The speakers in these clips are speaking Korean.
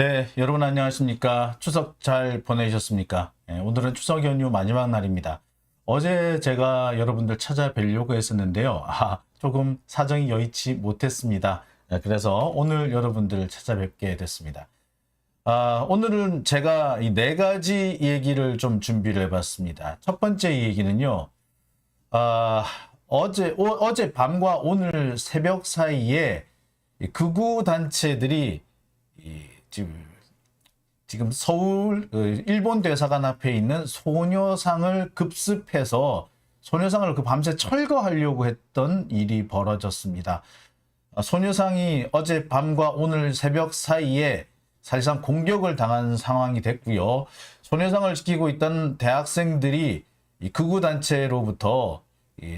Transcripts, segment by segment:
네, 여러분 안녕하십니까? 추석 잘 보내셨습니까? 오늘은 추석 연휴 마지막 날입니다. 어제 제가 여러분들 찾아뵈려고 했었는데요. 조금 사정이 여의치 못했습니다. 그래서 오늘 여러분들 찾아뵙게 됐습니다. 오늘은 제가 이 네 가지 얘기를 좀 준비를 해봤습니다. 첫 번째 얘기는요. 어제 밤과 오늘 새벽 사이에 이 극우 단체들이 지금 서울 일본 대사관 앞에 있는 소녀상을 급습해서 소녀상을 밤새 철거하려고 했던 일이 벌어졌습니다. 소녀상이 어제 밤과 오늘 새벽 사이에 사실상 공격을 당한 상황이 됐고요. 소녀상을 지키고 있던 대학생들이 이 극우 단체로부터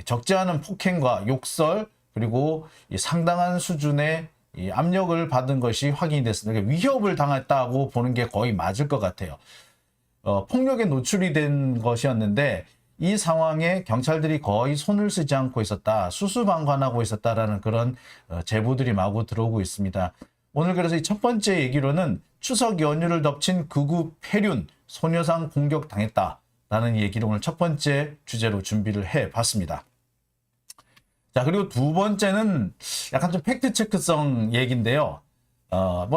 적지 않은 폭행과 욕설 그리고 상당한 수준의 이 압력을 받은 것이 확인이 됐습니다. 그러니까 위협을 당했다고 보는 게 거의 맞을 것 같아요. 폭력에 노출이 된 것이었는데 이 상황에 경찰들이 거의 손을 쓰지 않고 있었다. 수수방관하고 있었다라는 그런 제보들이 마구 들어오고 있습니다. 오늘 그래서 이 첫 번째 얘기로는 추석 연휴를 덮친 극우 폐륜 소녀상 공격 당했다라는 얘기를 오늘 첫 번째 주제로 준비를 해봤습니다. 자, 그리고 두 번째는 약간 좀 팩트체크성 얘기인데요.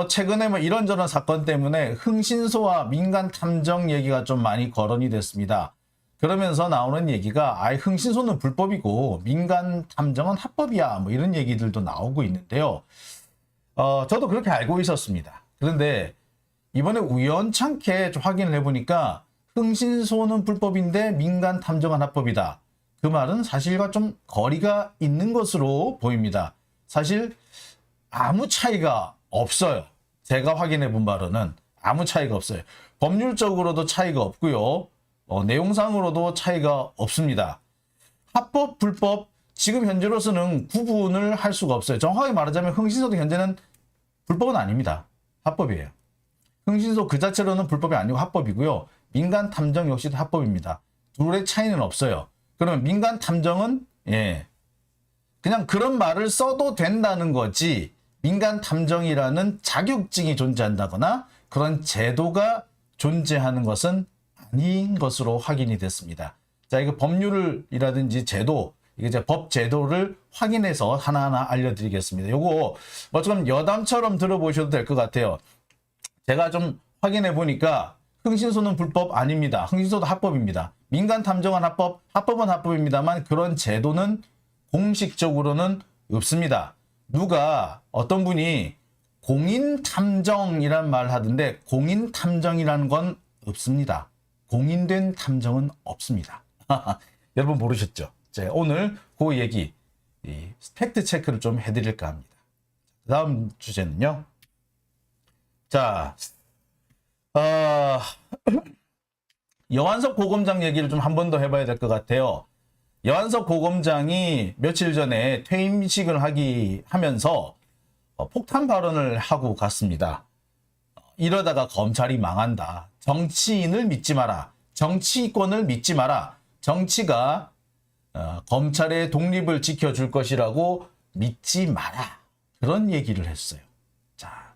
최근에 이런저런 사건 때문에 흥신소와 민간 탐정 얘기가 좀 많이 거론이 됐습니다. 그러면서 나오는 얘기가 흥신소는 불법이고 민간 탐정은 합법이야 이런 얘기들도 나오고 있는데요. 저도 그렇게 알고 있었습니다. 그런데 이번에 우연찮게 좀 확인을 해보니까 흥신소는 불법인데 민간 탐정은 합법이다. 그 말은 사실과 좀 거리가 있는 것으로 보입니다. 사실 아무 차이가 없어요. 제가 확인해 본 바로는 아무 차이가 없어요. 법률적으로도 차이가 없고요. 내용상으로도 차이가 없습니다. 합법, 불법, 지금 현재로서는 구분을 할 수가 없어요. 정확하게 말하자면 흥신소도 현재는 불법은 아닙니다. 합법이에요. 흥신소 그 자체로는 불법이 아니고 합법이고요. 민간 탐정 역시도 합법입니다. 둘의 차이는 없어요. 그러면 민간 탐정은 그냥 그런 말을 써도 된다는 거지 민간 탐정이라는 자격증이 존재한다거나 그런 제도가 존재하는 것은 아닌 것으로 확인이 됐습니다. 자, 이거 법률이라든지 제도, 이제 법 제도를 확인해서 하나하나 알려드리겠습니다. 요거 좀 여담처럼 들어보셔도 될 것 같아요. 제가 좀 확인해 보니까 흥신소는 불법 아닙니다. 흥신소도 합법입니다. 민간 탐정은 합법, 합법은 합법입니다만 그런 제도는 공식적으로는 없습니다. 어떤 분이 공인탐정이란 말을 하던데 공인탐정이라는 건 없습니다. 공인된 탐정은 없습니다. 여러분 모르셨죠? 자, 오늘 그 얘기, 팩트 체크를 좀 해드릴까 합니다. 그 다음 주제는요. 자, 여완석 고검장 얘기를 좀 한 번 더 해봐야 될 것 같아요. 여완석 고검장이 며칠 전에 퇴임식을 하면서 폭탄 발언을 하고 갔습니다. 이러다가 검찰이 망한다. 정치인을 믿지 마라. 정치권을 믿지 마라. 정치가 검찰의 독립을 지켜줄 것이라고 믿지 마라. 그런 얘기를 했어요. 자,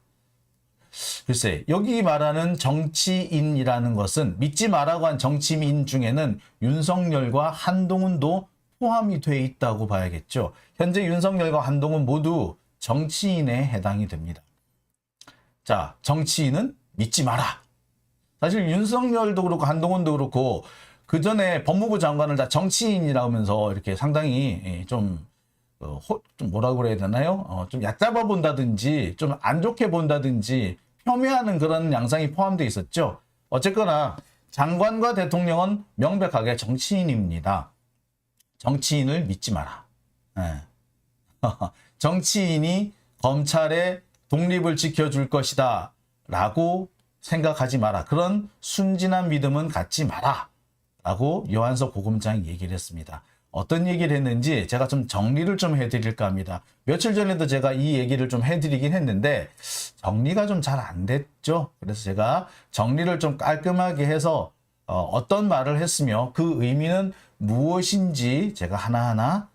글쎄 여기 말하는 정치인이라는 것은 믿지 마라고 한 정치인 중에는 윤석열과 한동훈도 포함이 돼 있다고 봐야겠죠. 현재 윤석열과 한동훈 모두 정치인에 해당이 됩니다. 자, 정치인은 믿지 마라. 사실 윤석열도 그렇고 한동훈도 그렇고 그 전에 법무부 장관을 다 정치인이라고 하면서 이렇게 상당히 좀 뭐라고 그래야 되나요? 좀 얕잡아 본다든지 좀 안 좋게 본다든지 폄훼하는 그런 양상이 포함되어 있었죠. 어쨌거나 장관과 대통령은 명백하게 정치인입니다. 정치인을 믿지 마라. 정치인이 검찰의 독립을 지켜줄 것이다 라고 생각하지 마라. 그런 순진한 믿음은 갖지 마라 라고 여완석 고검장이 얘기를 했습니다. 어떤 얘기를 했는지 제가 좀 정리를 좀 해드릴까 합니다. 며칠 전에도 제가 이 얘기를 좀 해드리긴 했는데 정리가 좀 잘 안 됐죠. 그래서 제가 정리를 좀 깔끔하게 해서 어떤 말을 했으며 그 의미는 무엇인지 제가 하나하나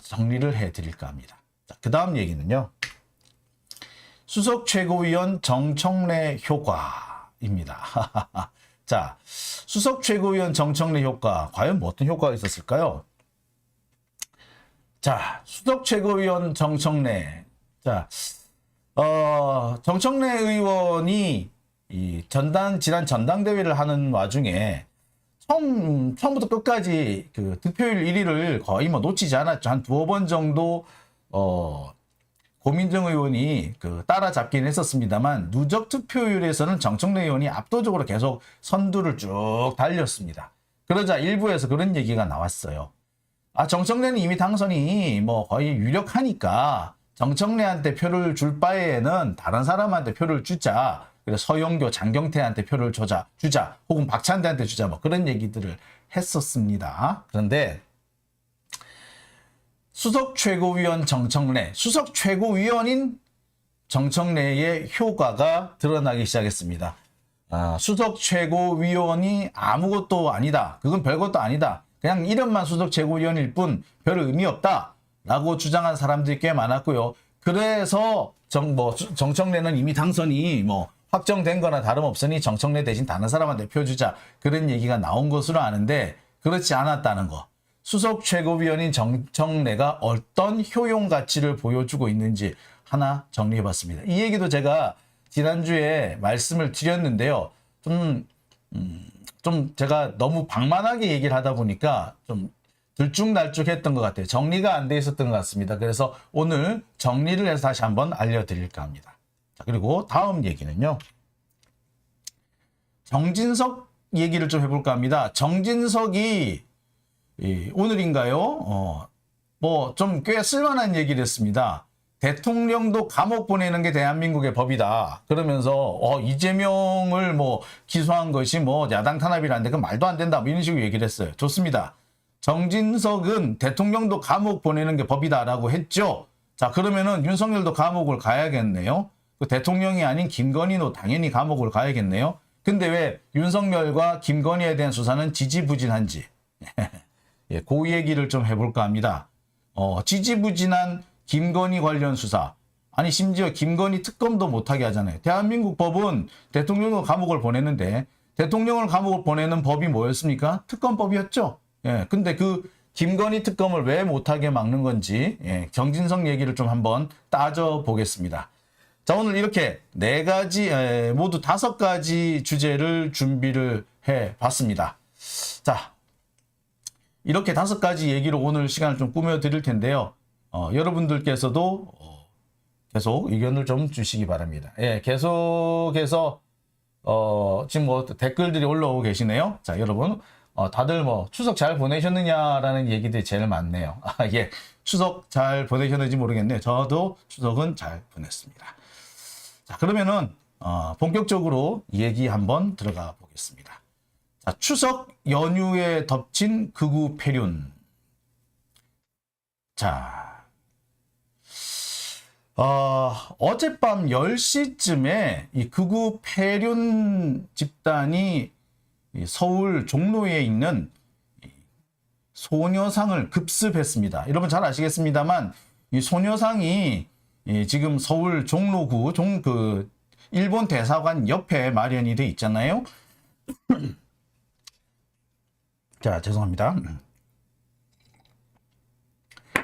정리를 해드릴까 합니다. 자, 그 다음 얘기는요. 수석 최고위원 정청래 효과입니다. 자, 수석 최고위원 정청래 효과, 과연 뭐 어떤 효과가 있었을까요? 자, 수석 최고위원 정청래. 자, 정청래 의원이 지난 전당대회를 하는 와중에 처음부터 끝까지 그 득표율 1위를 거의 뭐 놓치지 않았죠. 한 두어 번 정도, 고민정 의원이 따라잡긴 했었습니다만, 누적 득표율에서는 정청래 의원이 압도적으로 계속 선두를 쭉 달렸습니다. 그러자 일부에서 그런 얘기가 나왔어요. 정청래는 이미 당선이 뭐 거의 유력하니까 정청래한테 표를 줄 바에는 다른 사람한테 표를 주자. 그래서 서영교, 장경태한테 표를 주자. 혹은 박찬대한테 주자. 뭐 그런 얘기들을 했었습니다. 그런데 수석 최고위원 정청래, 수석 최고위원인 정청래의 효과가 드러나기 시작했습니다. 수석 최고위원이 아무것도 아니다. 그건 별것도 아니다. 그냥 이름만 수석 최고위원일 뿐 별 의미 없다. 라고 주장한 사람들이 꽤 많았고요. 그래서 정청래는 이미 당선이 뭐 확정된 거나 다름없으니 정청래 대신 다른 사람한테 표 주자. 그런 얘기가 나온 것으로 아는데 그렇지 않았다는 거. 수석 최고위원인 정청래가 어떤 효용 가치를 보여주고 있는지 하나 정리해봤습니다. 이 얘기도 제가 지난주에 말씀을 드렸는데요. 좀 제가 너무 방만하게 얘기를 하다 보니까 좀 들쭉날쭉했던 것 같아요. 정리가 안 돼 있었던 것 같습니다. 그래서 오늘 정리를 해서 다시 한번 알려드릴까 합니다. 자, 그리고 다음 얘기는요. 정진석 얘기를 좀 해볼까 합니다. 정진석이 오늘인가요? 뭐 좀 꽤 쓸만한 얘기를 했습니다. 대통령도 감옥 보내는 게 대한민국의 법이다. 그러면서 이재명을 뭐 기소한 것이 뭐 야당 탄압이라는데 그 말도 안 된다. 뭐 이런 식으로 얘기를 했어요. 좋습니다. 정진석은 대통령도 감옥 보내는 게 법이다라고 했죠. 자, 그러면은 윤석열도 감옥을 가야겠네요. 그 대통령이 아닌 김건희도 당연히 감옥을 가야겠네요. 근데 왜 윤석열과 김건희에 대한 수사는 지지부진한지 예, 그 얘기를 좀 해볼까 합니다. 지지부진한 김건희 관련 수사. 아니 심지어 김건희 특검도 못하게 하잖아요. 대한민국 법은 대통령을 감옥을 보내는데 대통령을 감옥을 보내는 법이 뭐였습니까? 특검법이었죠. 예, 근데 그 김건희 특검을 왜 못하게 막는 건지 정진석 얘기를 좀 한번 따져보겠습니다. 자, 오늘 이렇게 모두 5가지 주제를 준비를 해봤습니다. 자, 이렇게 5가지 얘기로 오늘 시간을 좀 꾸며드릴 텐데요. 여러분들께서도 계속 의견을 좀 주시기 바랍니다. 예, 계속해서 지금 뭐 댓글들이 올라오고 계시네요. 자, 여러분 다들 뭐 추석 잘 보내셨느냐라는 얘기들이 제일 많네요. 예, 추석 잘 보내셨는지 모르겠네요. 저도 추석은 잘 보냈습니다. 자, 그러면은 본격적으로 얘기 한번 들어가 보겠습니다. 자, 추석 연휴에 덮친 극우 폐륜. 자, 어젯밤 10시쯤에 이 극우 폐륜 집단이 서울 종로에 있는 소녀상을 급습했습니다. 여러분 잘 아시겠습니다만 이 소녀상이 지금 서울 종로구 일본 대사관 옆에 마련이 돼 있잖아요. 자, 죄송합니다.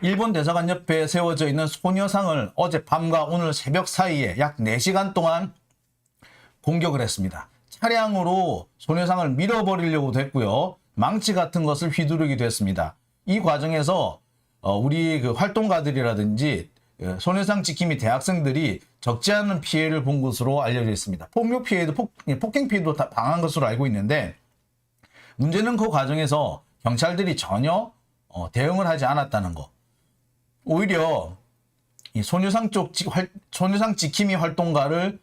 일본 대사관 옆에 세워져 있는 소녀상을 어젯밤과 오늘 새벽 사이에 약 4시간 동안 공격을 했습니다. 차량으로 소녀상을 밀어버리려고도 했고요. 망치 같은 것을 휘두르기도 했습니다. 이 과정에서 우리 그 활동가들이라든지 소녀상 지킴이 대학생들이 적지 않은 피해를 본 것으로 알려져 있습니다. 폭력 피해도 폭행 피해도 다 당한 것으로 알고 있는데 문제는 그 과정에서 경찰들이 전혀 대응을 하지 않았다는 거. 오히려 이 소녀상 지킴이 활동가를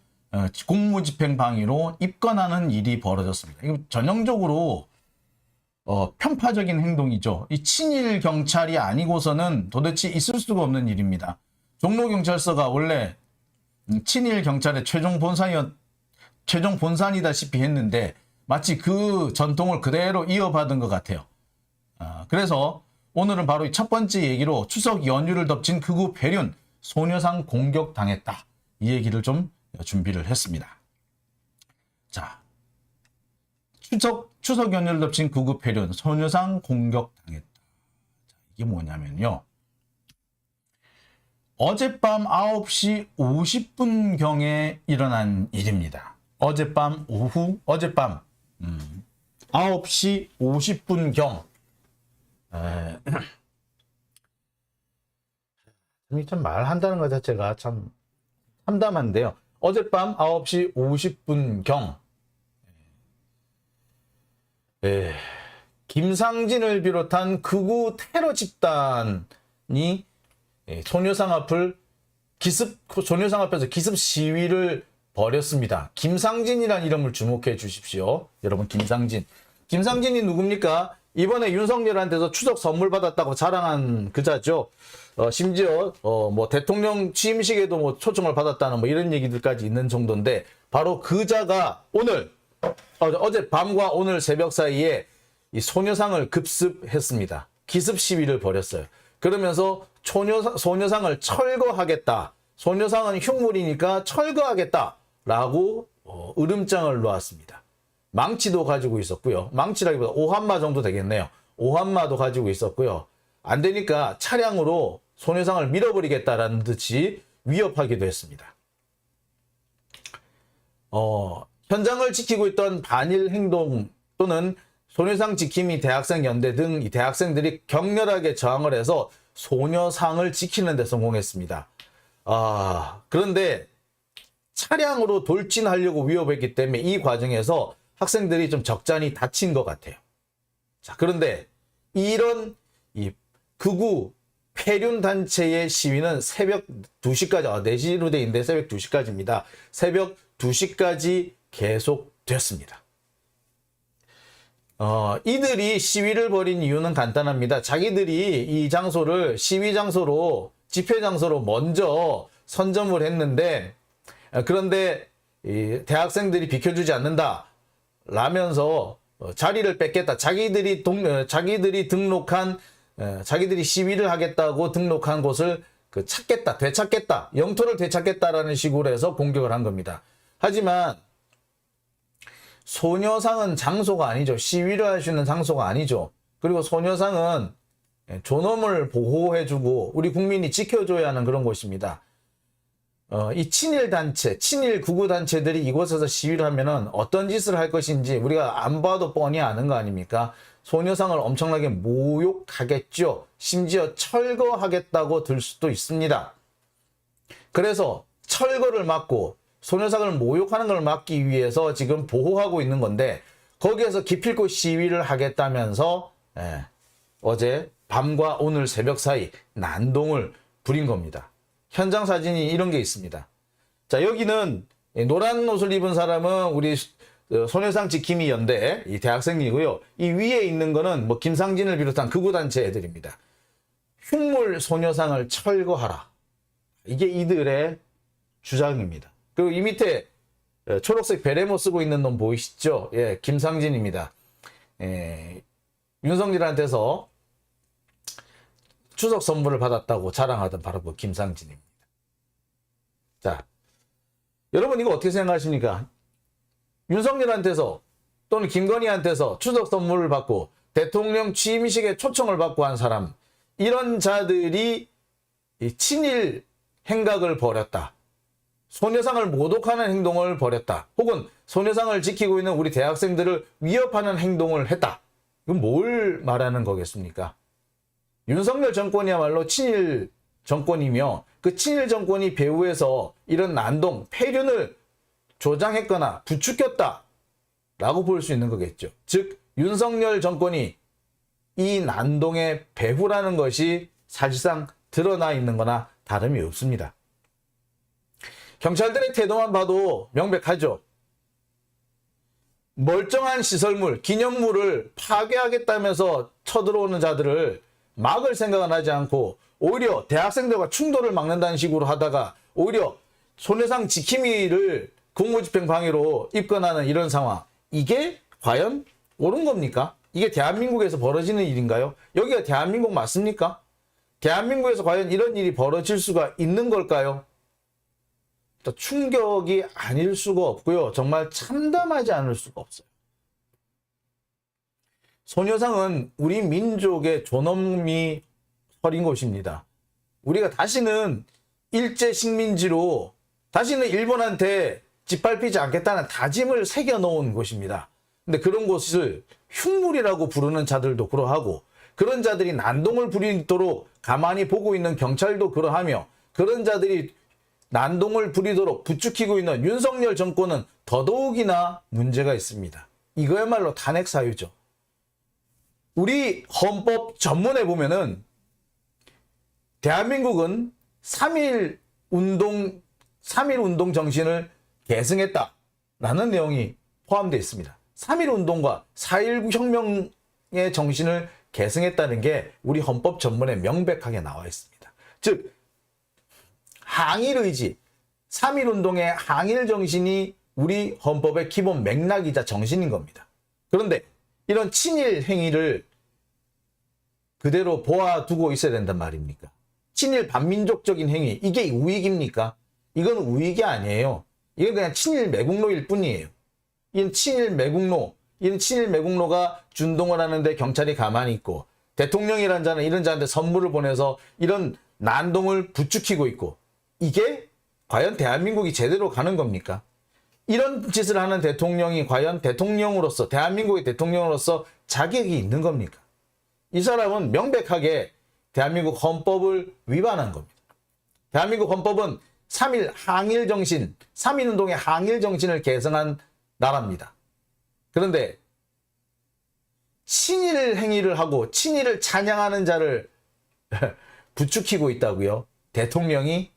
공무집행 방해로 입건하는 일이 벌어졌습니다. 이거 전형적으로 편파적인 행동이죠. 이 친일 경찰이 아니고서는 도대체 있을 수가 없는 일입니다. 종로경찰서가 원래 친일 경찰의 최종 본산이다시피 했는데 마치 그 전통을 그대로 이어받은 것 같아요. 그래서 오늘은 바로 첫 번째 얘기로 추석 연휴를 덮친 극우 폐륜 소녀상 공격당했다. 이 얘기를 좀 준비를 했습니다. 자, 추석 연휴를 덮친 극우 폐륜, 소녀상 공격당했다. 자, 이게 뭐냐면요. 어젯밤 9시 50분경에 일어난 일입니다. 어젯밤 9시 50분경. 참 말한다는 것 자체가 참 참담한데요. 어젯밤 9시 50분경. 김상진을 비롯한 극우 테러 집단이 소녀상 앞에서 기습 시위를 벌였습니다. 김상진이라는 이름을 주목해 주십시오. 여러분, 김상진이 누굽니까? 이번에 윤석열한테서 추석 선물 받았다고 자랑한 그자죠. 심지어 뭐 대통령 취임식에도 뭐 초청을 받았다는 뭐 이런 얘기들까지 있는 정도인데, 바로 그자가 어제 밤과 오늘 새벽 사이에 이 소녀상을 급습했습니다. 기습 시위를 벌였어요. 그러면서 소녀상을 철거하겠다. 소녀상은 흉물이니까 철거하겠다라고 으름장을 놓았습니다. 망치도 가지고 있었고요. 망치라기보다 오한마 정도 되겠네요. 오한마도 가지고 있었고요. 안 되니까 차량으로 소녀상을 밀어버리겠다라는 듯이 위협하기도 했습니다. 현장을 지키고 있던 반일 행동 또는 소녀상 지킴이 대학생 연대 등 이 대학생들이 격렬하게 저항을 해서 소녀상을 지키는 데 성공했습니다. 그런데 차량으로 돌진하려고 위협했기 때문에 이 과정에서 학생들이 좀 적잖이 다친 것 같아요. 자, 그런데 이런 이 극우 폐륜 단체의 시위는 새벽 2시까지, 4시로 돼 있는데 새벽 2시까지입니다. 새벽 2시까지 계속됐습니다. 이들이 시위를 벌인 이유는 간단합니다. 자기들이 이 장소를 시위 장소로, 집회 장소로 먼저 선점을 했는데, 그런데 이 대학생들이 비켜주지 않는다 라면서 자리를 뺏겠다. 자기들이 등록한, 자기들이 시위를 하겠다고 등록한 곳을 되찾겠다. 영토를 되찾겠다라는 식으로 해서 공격을 한 겁니다. 하지만 소녀상은 장소가 아니죠. 시위를 할 수 있는 장소가 아니죠. 그리고 소녀상은 존엄을 보호해주고 우리 국민이 지켜줘야 하는 그런 곳입니다. 이 친일 단체, 친일 극우 단체들이 이곳에서 시위를 하면은 어떤 짓을 할 것인지 우리가 안 봐도 뻔히 아는 거 아닙니까? 소녀상을 엄청나게 모욕하겠죠. 심지어 철거하겠다고 들 수도 있습니다. 그래서 철거를 막고 소녀상을 모욕하는 걸 막기 위해서 지금 보호하고 있는 건데, 거기에서 기필코 시위를 하겠다면서 어제 밤과 오늘 새벽 사이 난동을 부린 겁니다. 현장 사진이 이런 게 있습니다. 자, 여기는 노란 옷을 입은 사람은 우리 소녀상 지킴이 연대 이 대학생이고요. 이 위에 있는 거는 뭐 김상진을 비롯한 극우 단체 애들입니다. 흉물 소녀상을 철거하라. 이게 이들의 주장입니다. 그리고 이 밑에 초록색 베레모 쓰고 있는 놈 보이시죠? 예, 김상진입니다. 윤석열한테서 추석 선물을 받았다고 자랑하던 바로 그 김상진입니다. 자, 여러분 이거 어떻게 생각하십니까? 윤석열한테서 또는 김건희한테서 추석 선물을 받고 대통령 취임식에 초청을 받고 한 사람, 이런 자들이 친일 행각을 벌였다. 소녀상을 모독하는 행동을 벌였다. 혹은 소녀상을 지키고 있는 우리 대학생들을 위협하는 행동을 했다. 이건 뭘 말하는 거겠습니까? 윤석열 정권이야말로 친일 정권이며 그 친일 정권이 배후에서 이런 난동, 폐륜을 조장했거나 부추겼다 라고 볼 수 있는 거겠죠. 즉 윤석열 정권이 이 난동의 배후라는 것이 사실상 드러나 있는 거나 다름이 없습니다. 경찰들의 태도만 봐도 명백하죠. 멀쩡한 시설물, 기념물을 파괴하겠다면서 쳐들어오는 자들을 막을 생각은 하지 않고 오히려 대학생들과 충돌을 막는다는 식으로 하다가 오히려 소녀상 지킴이를 공무집행 방해로 입건하는 이런 상황, 이게 과연 옳은 겁니까? 이게 대한민국에서 벌어지는 일인가요? 여기가 대한민국 맞습니까? 대한민국에서 과연 이런 일이 벌어질 수가 있는 걸까요? 충격이 아닐 수가 없고요. 정말 참담하지 않을 수가 없어요. 소녀상은 우리 민족의 존엄이 서린 곳입니다. 우리가 다시는 일제 식민지로 다시는 일본한테 짓밟히지 않겠다는 다짐을 새겨놓은 곳입니다. 근데 그런 곳을 흉물이라고 부르는 자들도 그러하고, 그런 자들이 난동을 부리도록 가만히 보고 있는 경찰도 그러하며, 그런 자들이 난동을 부리도록 부추기고 있는 윤석열 정권은 더더욱이나 문제가 있습니다. 이거야말로 탄핵 사유죠. 우리 헌법 전문에 보면은 대한민국은 3.1 운동 정신을 계승했다라는 내용이 포함되어 있습니다. 3.1 운동과 4.19 혁명의 정신을 계승했다는 게 우리 헌법 전문에 명백하게 나와 있습니다. 즉 항일 의지, 3.1 운동의 항일 정신이 우리 헌법의 기본 맥락이자 정신인 겁니다. 그런데 이런 친일 행위를 그대로 보아두고 있어야 된단 말입니까? 친일 반민족적인 행위, 이게 우익입니까? 이건 우익이 아니에요. 이건 그냥 친일 매국노일 뿐이에요. 이건 친일 매국노가 준동을 하는데 경찰이 가만히 있고, 대통령이라는 자는 이런 자한테 선물을 보내서 이런 난동을 부추기고 있고, 이게 과연 대한민국이 제대로 가는 겁니까? 이런 짓을 하는 대통령이 과연 대통령으로서, 대한민국의 대통령으로서 자격이 있는 겁니까? 이 사람은 명백하게 대한민국 헌법을 위반한 겁니다. 대한민국 헌법은 3.1 항일 정신, 3.1 운동의 항일 정신을 계승한 나라입니다. 그런데 친일 행위를 하고 친일을 찬양하는 자를 부추기고 있다고요? 대통령이?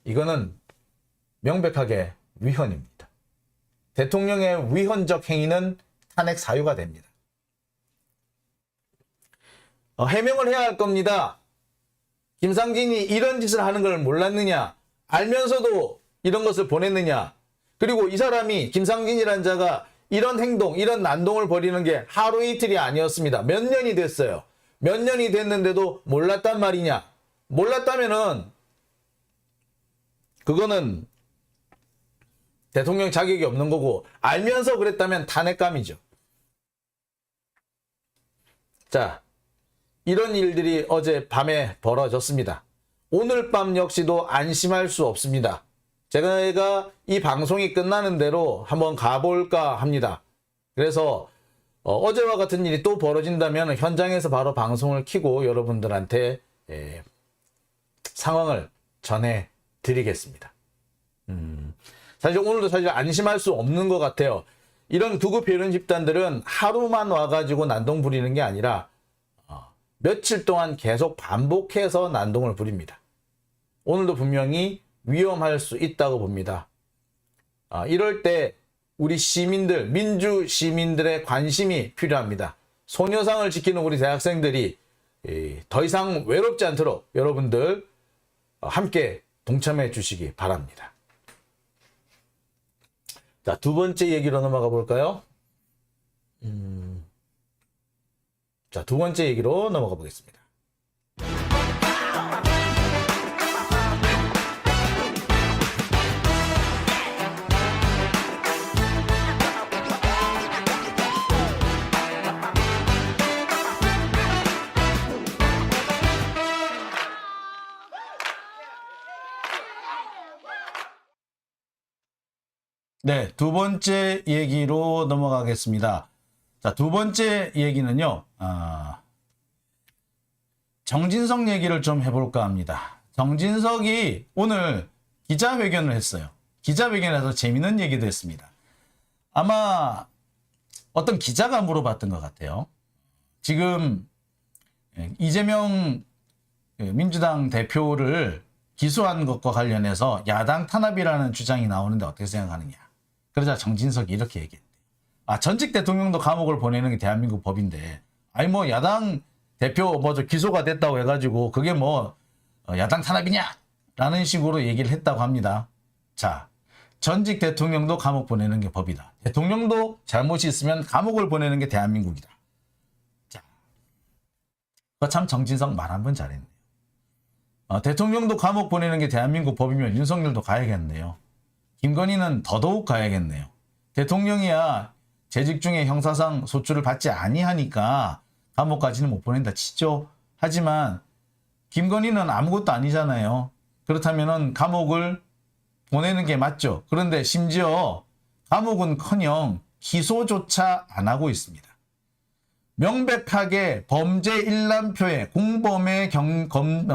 이거는 명백하게 위헌입니다. 대통령의 위헌적 행위는 탄핵 사유가 됩니다. 해명을 해야 할 겁니다. 김상진이 이런 짓을 하는 걸 몰랐느냐? 알면서도 이런 것을 보냈느냐? 그리고 이 사람이, 김상진이라는 자가 이런 행동, 이런 난동을 벌이는 게 하루 이틀이 아니었습니다. 몇 년이 됐어요. 몇 년이 됐는데도 몰랐단 말이냐? 몰랐다면은 그거는 대통령 자격이 없는 거고, 알면서 그랬다면 탄핵감이죠. 자, 이런 일들이 어제 밤에 벌어졌습니다. 오늘 밤 역시도 안심할 수 없습니다. 제가 이 방송이 끝나는 대로 한번 가볼까 합니다. 그래서 어제와 같은 일이 또 벌어진다면 현장에서 바로 방송을 켜고 여러분들한테 상황을 전해드리겠습니다. 사실 오늘도 사실 안심할 수 없는 것 같아요. 이런 극우 표현 집단들은 하루만 와가지고 난동 부리는 게 아니라 며칠 동안 계속 반복해서 난동을 부립니다. 오늘도 분명히 위험할 수 있다고 봅니다. 이럴 때 우리 시민들, 민주 시민들의 관심이 필요합니다. 소녀상을 지키는 우리 대학생들이 더 이상 외롭지 않도록 여러분들 함께 동참해 주시기 바랍니다. 자, 두 번째 얘기로 넘어가 볼까요? 자, 두 번째 얘기로 넘어가 보겠습니다. 네, 두 번째 얘기로 넘어가겠습니다. 자, 두 번째 얘기는요, 정진석 얘기를 좀 해볼까 합니다. 정진석이 오늘 기자회견을 했어요. 기자회견에서 재밌는 얘기도 했습니다. 아마 어떤 기자가 물어봤던 것 같아요. 지금 이재명 민주당 대표를 기소한 것과 관련해서 야당 탄압이라는 주장이 나오는데 어떻게 생각하느냐. 그러자 정진석이 이렇게 얘기했대요. 전직 대통령도 감옥을 보내는 게 대한민국 법인데, 아니 뭐 야당 대표 뭐 기소가 됐다고 해가지고 그게 뭐 야당 탄압이냐? 라는 식으로 얘기를 했다고 합니다. 자, 전직 대통령도 감옥 보내는 게 법이다. 대통령도 잘못이 있으면 감옥을 보내는 게 대한민국이다. 자, 참 정진석 말 한 번 잘했네요. 대통령도 감옥 보내는 게 대한민국 법이면 윤석열도 가야겠네요. 김건희는 더더욱 가야겠네요. 대통령이야 재직 중에 형사상 소출을 받지 아니하니까 감옥까지는 못 보낸다 치죠. 하지만 김건희는 아무것도 아니잖아요. 그렇다면 감옥을 보내는 게 맞죠. 그런데 심지어 감옥은커녕 기소조차 안 하고 있습니다. 명백하게 범죄 일람표에 공범의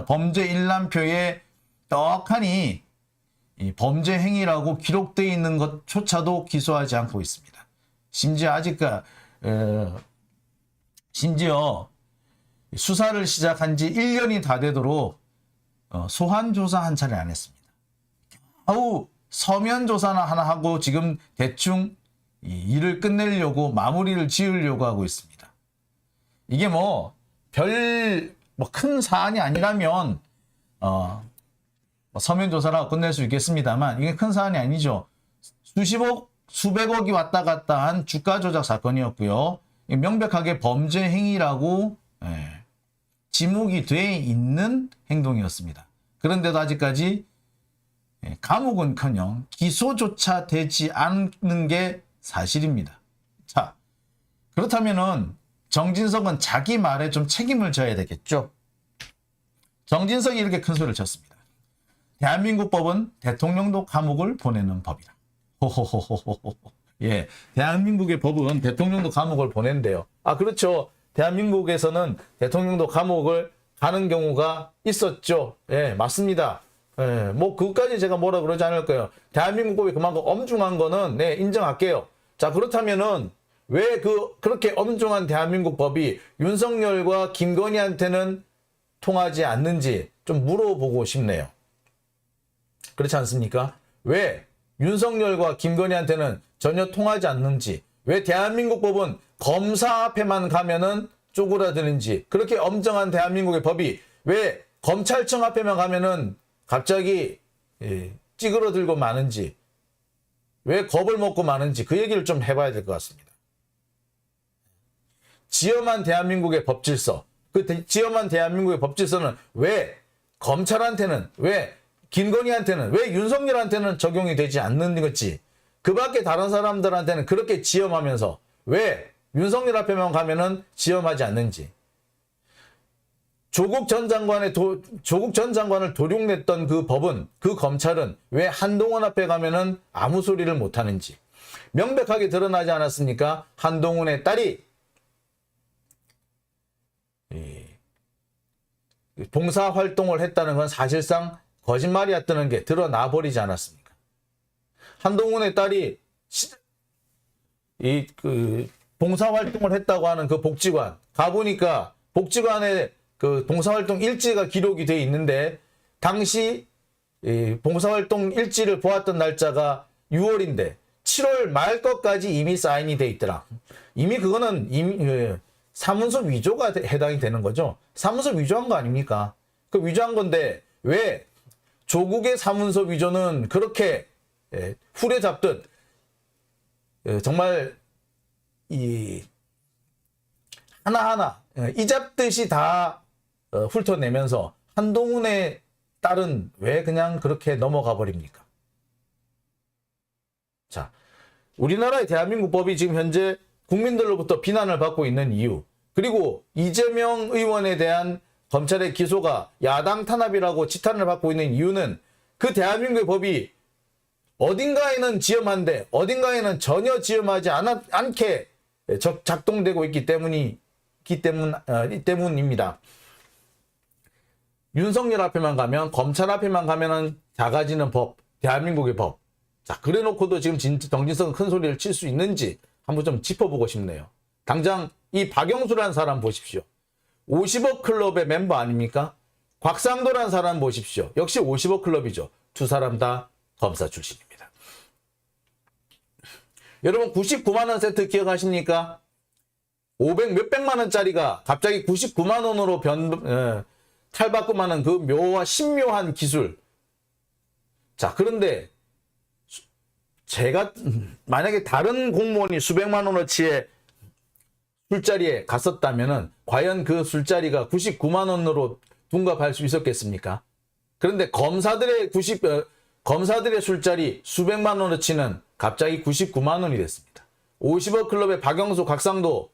범죄 일람표에 떡하니 이 범죄 행위라고 기록되어 있는 것조차도 기소하지 않고 있습니다. 심지어 수사를 시작한 지 1년이 다 되도록 소환 조사 한 차례 안 했습니다. 아우 서면 조사나 하나 하고 지금 대충 일을 끝내려고 마무리를 지으려고 하고 있습니다. 이게 큰 사안이 아니라면 서면 조사라고 끝낼 수 있겠습니다만 이게 큰 사안이 아니죠. 수백억이 왔다 갔다 한 주가 조작 사건이었고요. 명백하게 범죄 행위라고 지목이 돼 있는 행동이었습니다. 그런데도 아직까지 감옥은커녕 기소조차 되지 않는 게 사실입니다. 자, 그렇다면은 정진석은 자기 말에 좀 책임을 져야 되겠죠. 정진석이 이렇게 큰 소리를 쳤습니다. 대한민국 법은 대통령도 감옥을 보내는 법이다. 호호호호호호. 예, 대한민국의 법은 대통령도 감옥을 보낸대요. 아, 그렇죠. 대한민국에서는 대통령도 감옥을 가는 경우가 있었죠. 예, 맞습니다. 예, 그것까지 제가 뭐라 그러지 않을 거예요. 대한민국 법이 그만큼 엄중한 거는 네, 인정할게요. 자, 그렇다면은 왜 그렇게 엄중한 대한민국 법이 윤석열과 김건희한테는 통하지 않는지 좀 물어보고 싶네요. 그렇지 않습니까? 왜 윤석열과 김건희한테는 전혀 통하지 않는지, 왜 대한민국 법은 검사 앞에만 가면은 쪼그라드는지, 그렇게 엄정한 대한민국의 법이 왜 검찰청 앞에만 가면은 갑자기 찌그러들고 마는지, 왜 겁을 먹고 마는지 그 얘기를 좀 해봐야 될 것 같습니다. 지엄한 대한민국의 법질서, 그 지엄한 대한민국의 법질서는 왜 검찰한테는, 왜 김건희한테는, 왜 윤석열한테는 적용이 되지 않는 거지, 그 밖에 다른 사람들한테는 그렇게 지엄하면서 왜 윤석열 앞에만 가면은 지엄하지 않는지, 조국 전 장관을 도륙냈던 그 법은, 그 검찰은 왜 한동훈 앞에 가면은 아무 소리를 못 하는지 명백하게 드러나지 않았습니까? 한동훈의 딸이 봉사활동을 했다는 건 사실상 거짓말이었다는 게 드러나 버리지 않았습니까? 한동훈의 딸이 봉사활동을 했다고 하는 그 복지관 가보니까 복지관에 그 봉사활동 일지가 기록이 돼 있는데, 당시 봉사활동 일지를 보았던 날짜가 6월인데 7월 말 것까지 이미 사인이 돼 있더라. 이미 그거는 사문서 위조가 해당이 되는 거죠. 사문서 위조한 거 아닙니까? 그 위조한 건데 왜 조국의 사문서 위조는 그렇게 후려잡듯 정말 하나하나 이잡듯이 다 훑어내면서 한동훈의 딸은 왜 그냥 그렇게 넘어가 버립니까? 자, 우리나라의 대한민국 법이 지금 현재 국민들로부터 비난을 받고 있는 이유, 그리고 이재명 의원에 대한 검찰의 기소가 야당 탄압이라고 지탄을 받고 있는 이유는 그 대한민국의 법이 어딘가에는 지엄한데 어딘가에는 전혀 지엄하지 않게 작동되고 있기 때문입니다. 윤석열 앞에만 가면, 검찰 앞에만 가면은 작아지는 법, 대한민국의 법. 자, 그래 놓고도 지금 정진석은 큰 소리를 칠 수 있는지 한번 좀 짚어보고 싶네요. 당장 이 박영수라는 사람 보십시오. 50억 클럽의 멤버 아닙니까? 곽상도라는 사람 보십시오. 역시 50억 클럽이죠. 두 사람 다 검사 출신입니다. 여러분 99만 원 세트 기억하십니까? 500 몇백만 원짜리가 갑자기 99만 원으로 탈바꿈하는 그 묘와 신묘한 기술. 자, 그런데 제가 만약에 다른 공무원이 수백만 원어치의 술자리에 갔었다면은 과연 그 술자리가 99만 원으로 둔갑할 수 있었겠습니까? 그런데 검사들의 술자리 수백만 원어치는 갑자기 99만 원이 됐습니다. 50억 클럽의 박영수, 곽상도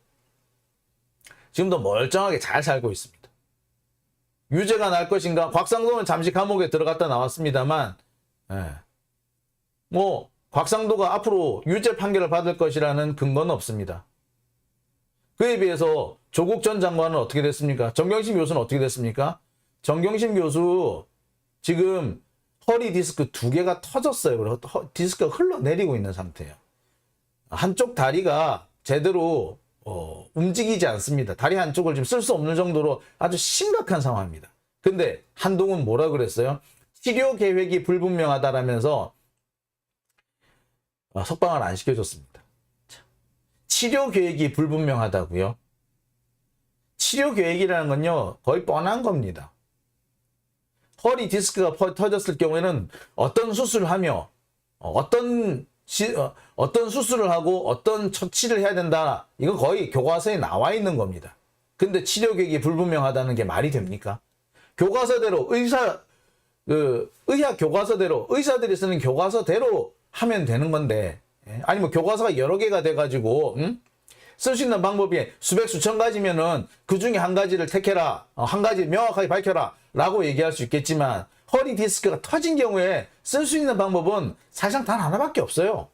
지금도 멀쩡하게 잘 살고 있습니다. 유죄가 날 것인가? 곽상도는 잠시 감옥에 들어갔다 나왔습니다만, 뭐 곽상도가 앞으로 유죄 판결을 받을 것이라는 근거는 없습니다. 그에 비해서 조국 전 장관은 어떻게 됐습니까? 정경심 교수는 어떻게 됐습니까? 정경심 교수 지금 허리 디스크 2개가 터졌어요. 그리고 디스크가 흘러내리고 있는 상태예요. 한쪽 다리가 제대로 움직이지 않습니다. 다리 한쪽을 지금 쓸 수 없는 정도로 아주 심각한 상황입니다. 근데 한동훈 뭐라 그랬어요? 치료 계획이 불분명하다라면서 석방을 안 시켜줬습니다. 치료 계획이 불분명하다고요? 치료 계획이라는 건요, 거의 뻔한 겁니다. 허리 디스크가 터졌을 경우에는 어떤 수술을 하며 어떤 수술을 하고 어떤 처치를 해야 된다. 이거 거의 교과서에 나와 있는 겁니다. 근데 치료 계획이 불분명하다는 게 말이 됩니까? 교과서대로 의학 교과서대로 의사들이 쓰는 교과서대로 하면 되는 건데, 아니 뭐 교과서가 여러 개가 돼가지고 쓸 수 있는 방법이 수백 수천 가지면은 그 중에 한 가지를 택해라, 한 가지 명확하게 밝혀라 라고 얘기할 수 있겠지만, 허리 디스크가 터진 경우에 쓸 수 있는 방법은 사실상 단 하나밖에 없어요.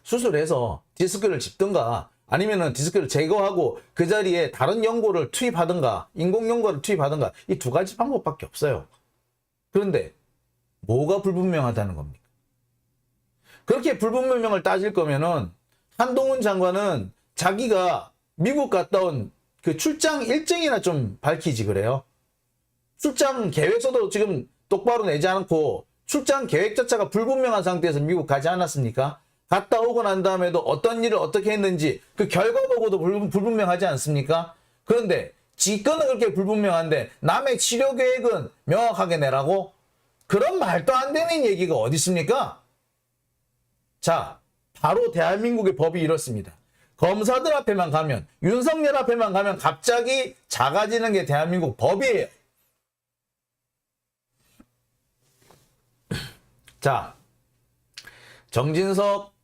수술해서 디스크를 짚든가 아니면은 디스크를 제거하고 그 자리에 다른 연고를 투입하든가 인공 연고를 투입하든가, 이 2가지 방법밖에 없어요. 그런데 뭐가 불분명하다는 겁니까? 그렇게 불분명을 따질 거면은 한동훈 장관은 자기가 미국 갔다 온 그 출장 일정이나 좀 밝히지 그래요. 출장 계획서도 지금 똑바로 내지 않고 출장 계획 자체가 불분명한 상태에서 미국 가지 않았습니까? 갔다 오고 난 다음에도 어떤 일을 어떻게 했는지 그 결과 보고도 불분명하지 않습니까? 그런데 지건은 그렇게 불분명한데 남의 치료 계획은 명확하게 내라고? 그런 말도 안 되는 얘기가 어디 있습니까? 자, 바로 대한민국의 법이 이렇습니다. 검사들 앞에만 가면, 윤석열 앞에만 가면 갑자기 작아지는 게 대한민국 법이에요. 자, 정진석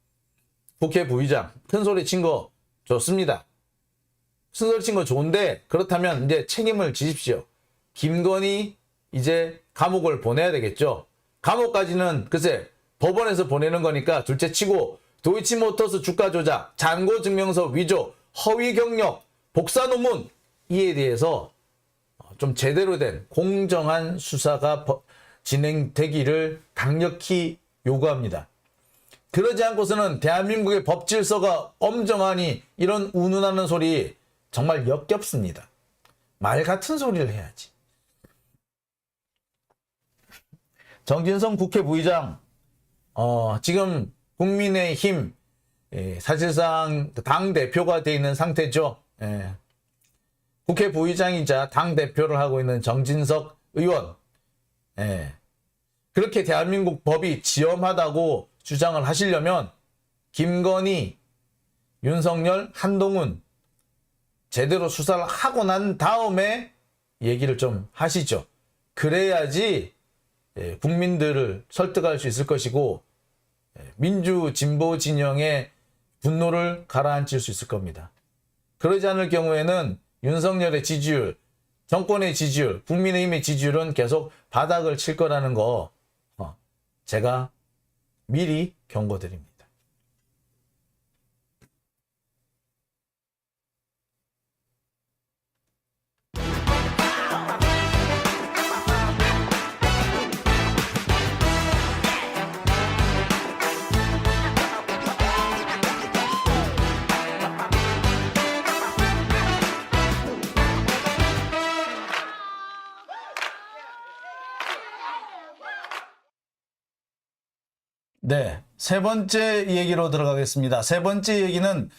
국회 부의장 큰소리 친 거 좋습니다. 큰소리 친 거 좋은데, 그렇다면 이제 책임을 지십시오. 김건희 이제 감옥을 보내야 되겠죠. 감옥까지는 글쎄 법원에서 보내는 거니까 둘째 치고, 도이치모터스 주가 조작, 잔고 증명서 위조, 허위 경력, 복사 논문, 이에 대해서 좀 제대로 된 공정한 수사가 진행되기를 강력히 요구합니다. 그러지 않고서는 대한민국의 법 질서가 엄정하니 이런 운운하는 소리 정말 역겹습니다. 말 같은 소리를 해야지. 정진성 국회 부의장, 지금 국민의힘, 사실상 당대표가 되어 있는 상태죠. 국회 부의장이자 당대표를 하고 있는 정진석 의원. 그렇게 대한민국 법이 지엄하다고 주장을 하시려면 김건희, 윤석열, 한동훈 제대로 수사를 하고 난 다음에 얘기를 좀 하시죠. 그래야지 국민들을 설득할 수 있을 것이고 민주 진보 진영의 분노를 가라앉힐 수 있을 겁니다. 그러지 않을 경우에는 윤석열의 지지율, 정권의 지지율, 국민의힘의 지지율은 계속 바닥을 칠 거라는 거 제가 미리 경고드립니다. 네, 세 번째 얘기로 들어가겠습니다. 세 번째 얘기는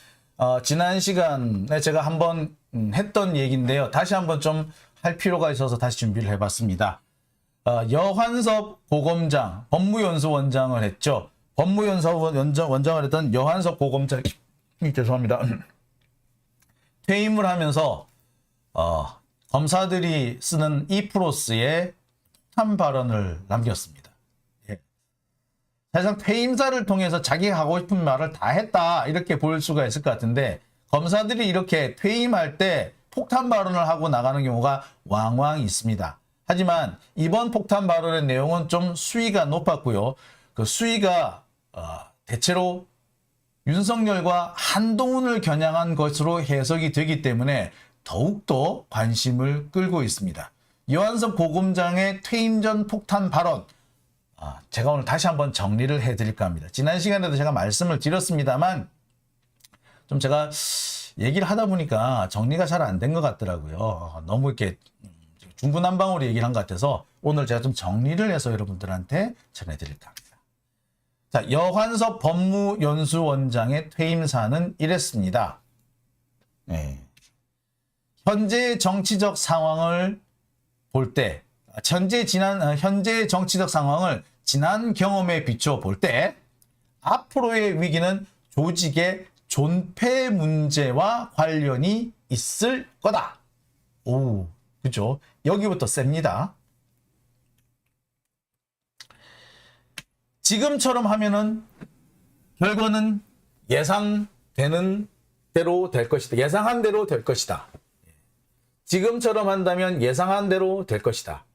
지난 시간에 제가 한번 했던 얘기인데요. 다시 한번 좀 할 필요가 있어서 다시 준비를 해봤습니다. 여환섭 고검장, 법무연수원장을 했죠. 법무연수원장을 했던 여환섭 고검장이 죄송합니다. 퇴임을 하면서 검사들이 쓰는 이프로스에 폭탄 발언을 남겼습니다. 예. 사실상 퇴임사를 통해서 자기가 하고 싶은 말을 다 했다 이렇게 볼 수가 있을 것 같은데 검사들이 이렇게 퇴임할 때 폭탄 발언을 하고 나가는 경우가 왕왕 있습니다. 하지만 이번 폭탄 발언의 내용은 좀 수위가 높았고요. 그 수위가 대체로 윤석열과 한동훈을 겨냥한 것으로 해석이 되기 때문에 더욱더 관심을 끌고 있습니다. 여한섭 고검장의 퇴임 전 폭탄 발언, 제가 오늘 다시 한번 정리를 해드릴까 합니다. 지난 시간에도 제가 말씀을 드렸습니다만 좀 제가 얘기를 하다 보니까 정리가 잘 안 된 것 같더라고요. 너무 이렇게 중구난방으로 얘기를 한 것 같아서 오늘 제가 좀 정리를 해서 여러분들한테 전해드릴까 합니다. 자, 여한섭 법무연수원장의 퇴임사는 이랬습니다. 네. 현재 정치적 상황을 볼 때, 현재 정치적 상황을 지난 경험에 비춰 볼 때, 앞으로의 위기는 조직의 존폐 문제와 관련이 있을 거다. 오, 그죠? 여기부터 셉니다. 지금처럼 하면은 결과는 예상되는 대로 될 것이다. 예상한 대로 될 것이다. 지금처럼 한다면 예상한 대로 될 것이다.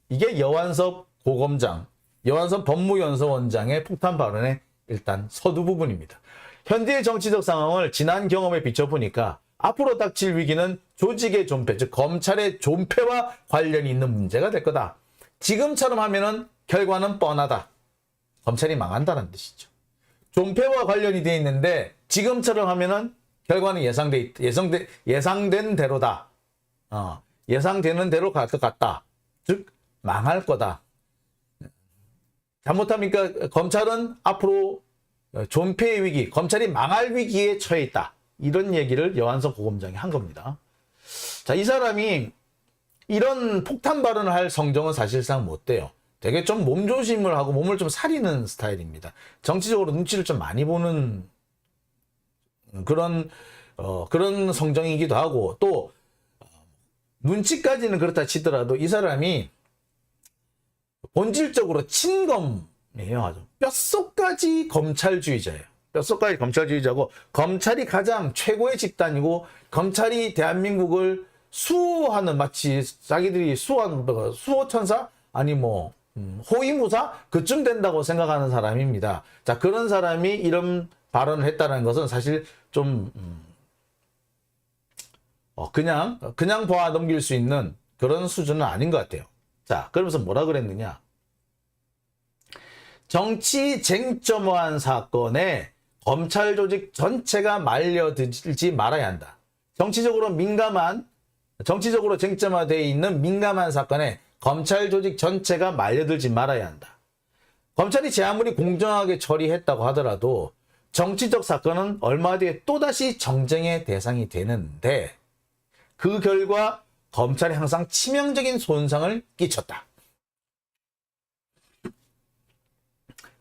이게 여한섭 고검장, 여한섭 법무연수원장의 폭탄 발언의 일단 서두 부분입니다. 현재의 정치적 상황을 지난 경험에 비춰보니까 앞으로 닥칠 위기는 조직의 존폐, 즉 검찰의 존폐와 관련이 있는 문제가 될 거다. 지금처럼 하면은 결과는 뻔하다. 검찰이 망한다는 뜻이죠. 존폐와 관련이 되어 있는데 지금처럼 하면은 결과는 예상된 대로다. 예상되는 대로 갈 것 같다. 즉 망할 거다. 잘못하니까 검찰은 앞으로 존폐의 위기, 검찰이 망할 위기에 처해 있다. 이런 얘기를 여한섭 고검장이 한 겁니다. 자, 이 사람이 이런 폭탄 발언을 할 성정은 사실상 못 돼요. 되게 좀 몸조심을 하고 몸을 좀 사리는 스타일입니다. 정치적으로 눈치를 좀 많이 보는 그런 성정이기도 하고 또 눈치까지는 그렇다 치더라도 이 사람이 본질적으로 친검이에요. 아주 뼛속까지 검찰주의자예요. 뼛속까지 검찰주의자고 검찰이 가장 최고의 집단이고 검찰이 대한민국을 수호하는 마치 자기들이 수호천사 아니 호위무사 그쯤 된다고 생각하는 사람입니다. 자, 그런 사람이 이런 발언을 했다는 것은 사실 좀 그냥 보아 넘길 수 있는 그런 수준은 아닌 것 같아요. 자, 그러면서 뭐라 그랬느냐? 정치 쟁점화한 사건에 검찰 조직 전체가 말려들지 말아야 한다. 정치적으로 쟁점화되어 있는 민감한 사건에 검찰 조직 전체가 말려들지 말아야 한다. 검찰이 제 아무리 공정하게 처리했다고 하더라도 정치적 사건은 얼마 뒤에 또다시 정쟁의 대상이 되는데 그 결과 검찰이 항상 치명적인 손상을 끼쳤다.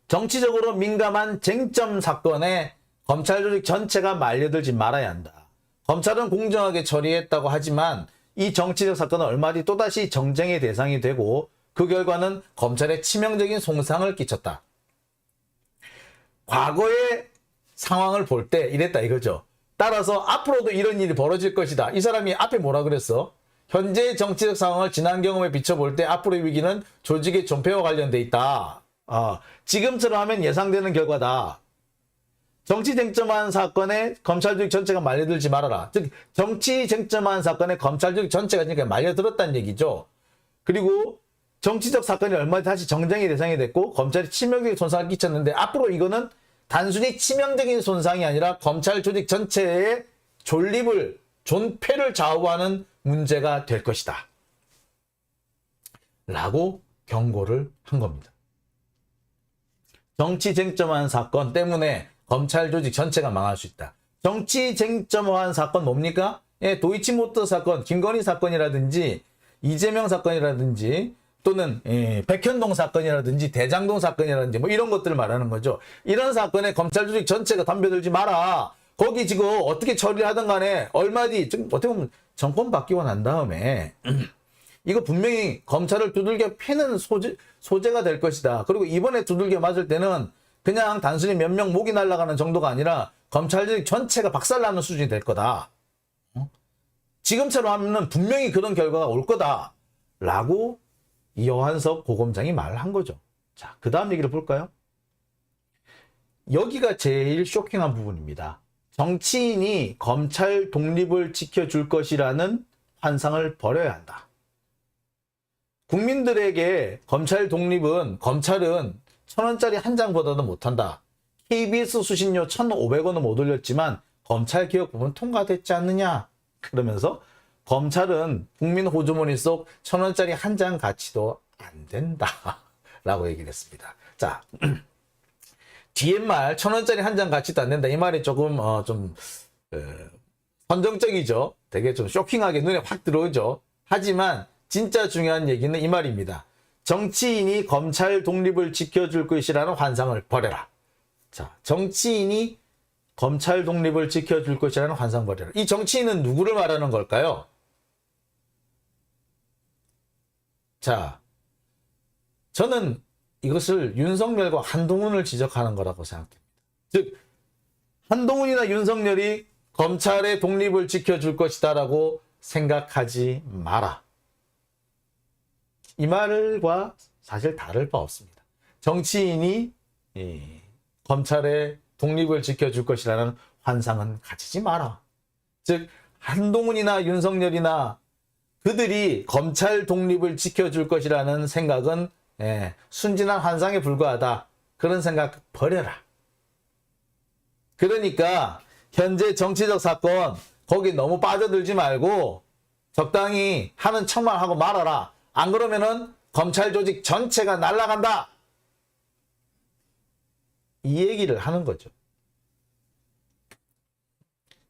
정치적으로 민감한 쟁점 사건에 검찰 조직 전체가 말려들지 말아야 한다. 검찰은 공정하게 처리했다고 하지만 이 정치적 사건은 얼마 뒤 또다시 정쟁의 대상이 되고 그 결과는 검찰에 치명적인 손상을 끼쳤다. 과거의 상황을 볼 때 이랬다 이거죠. 따라서 앞으로도 이런 일이 벌어질 것이다. 이 사람이 앞에 뭐라 그랬어? 현재 정치적 상황을 지난 경험에 비춰볼 때 앞으로의 위기는 조직의 존폐와 관련돼 있다. 지금처럼 하면 예상되는 결과다. 정치 쟁점한 사건에 검찰 조직 전체가 말려들지 말아라. 즉 정치 쟁점한 사건에 검찰 조직 전체가 그러니까 말려들었다는 얘기죠. 그리고 정치적 사건이 얼마 뒤 다시 정쟁의 대상이 됐고 검찰이 치명적인 손상을 끼쳤는데 앞으로 이거는 단순히 치명적인 손상이 아니라 검찰 조직 전체의 존폐를 좌우하는 문제가 될 것이다. 라고 경고를 한 겁니다. 정치 쟁점한 사건 때문에 검찰 조직 전체가 망할 수 있다. 정치 쟁점한 사건 뭡니까? 도이치모터 사건, 김건희 사건이라든지 이재명 사건이라든지 또는 백현동 사건이라든지 대장동 사건이라든지 뭐 이런 것들을 말하는 거죠. 이런 사건에 검찰 조직 전체가 덤벼들지 마라. 거기 지금 어떻게 처리를 하든 간에 얼마 뒤 어떻게 보면 정권 바뀌고 난 다음에 이거 분명히 검찰을 두들겨 패는 소재가 될 것이다. 그리고 이번에 두들겨 맞을 때는 그냥 단순히 몇 명 목이 날아가는 정도가 아니라 검찰 전체가 박살나는 수준이 될 거다. 지금처럼 하면 분명히 그런 결과가 올 거다. 라고 여한석 고검장이 말을 한 거죠. 자, 그 다음 얘기를 볼까요? 여기가 제일 쇼킹한 부분입니다. 정치인이 검찰 독립을 지켜줄 것이라는 환상을 버려야 한다. 국민들에게 검찰 독립은, 검찰은 1,000원짜리 한 장보다도 못한다. KBS 수신료 1,500원은 못 올렸지만 검찰개혁 부분 통과됐지 않느냐. 그러면서 검찰은 국민 호주머니 속 1,000원짜리 한 장 가치도 안 된다. 라고 얘기를 했습니다. 자, 뒤에 말 1,000원짜리 한 장 가치도 안 된다. 이 말이 조금 선정적이죠. 되게 좀 쇼킹하게 눈에 확 들어오죠. 하지만 진짜 중요한 얘기는 이 말입니다. 정치인이 검찰 독립을 지켜줄 것이라는 환상을 버려라. 자, 정치인이 검찰 독립을 지켜줄 것이라는 환상 버려라. 이 정치인은 누구를 말하는 걸까요? 자, 저는 이것을 윤석열과 한동훈을 지적하는 거라고 생각합니다. 즉, 한동훈이나 윤석열이 검찰의 독립을 지켜줄 것이다라고 생각하지 마라. 이 말과 사실 다를 바 없습니다. 정치인이 검찰의 독립을 지켜줄 것이라는 환상은 가지지 마라. 즉, 한동훈이나 윤석열이나 그들이 검찰 독립을 지켜줄 것이라는 생각은 순진한 환상에 불과하다. 그런 생각 버려라. 그러니까 현재 정치적 사건 거기 너무 빠져들지 말고 적당히 하는 척만 하고 말아라. 안 그러면은 검찰 조직 전체가 날아간다. 이 얘기를 하는 거죠.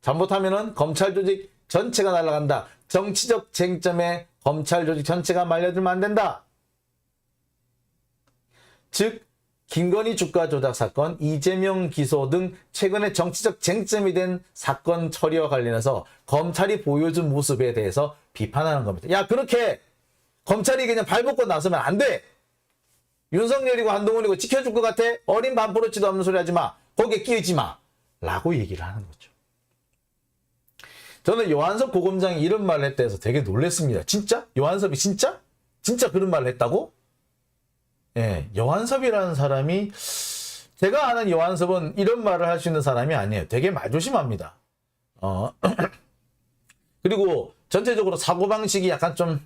잘못하면은 검찰 조직 전체가 날아간다. 정치적 쟁점에 검찰 조직 전체가 말려들면 안 된다. 즉, 김건희 주가 조작 사건, 이재명 기소 등 최근에 정치적 쟁점이 된 사건 처리와 관련해서 검찰이 보여준 모습에 대해서 비판하는 겁니다. 야, 그렇게 검찰이 그냥 발벗고 나서면 안 돼. 윤석열이고 한동훈이고 지켜줄 것 같아? 어린 반포르치도 없는 소리 하지 마. 거기에 끼우지 마. 라고 얘기를 하는 거죠. 저는 요한섭 고검장이 이런 말을 했다 해서 되게 놀랐습니다. 진짜? 요한섭이 진짜? 진짜 그런 말을 했다고? 예, 요한섭이라는 사람이, 제가 아는 요한섭은 이런 말을 할 수 있는 사람이 아니에요. 되게 말조심합니다. 그리고 전체적으로 사고방식이 약간 좀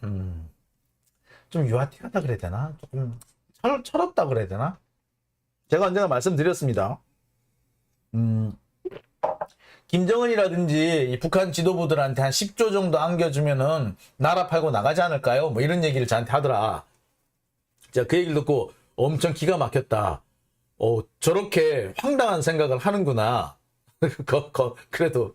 유아틱하다 그래야 되나? 조금 철없다 그래야 되나? 제가 언젠가 말씀드렸습니다. 김정은이라든지 이 북한 지도부들한테 한 10조 정도 안겨주면은 나라 팔고 나가지 않을까요? 뭐 이런 얘기를 저한테 하더라. 제가 그 얘기를 듣고 엄청 기가 막혔다. 저렇게 황당한 생각을 하는구나. 그래도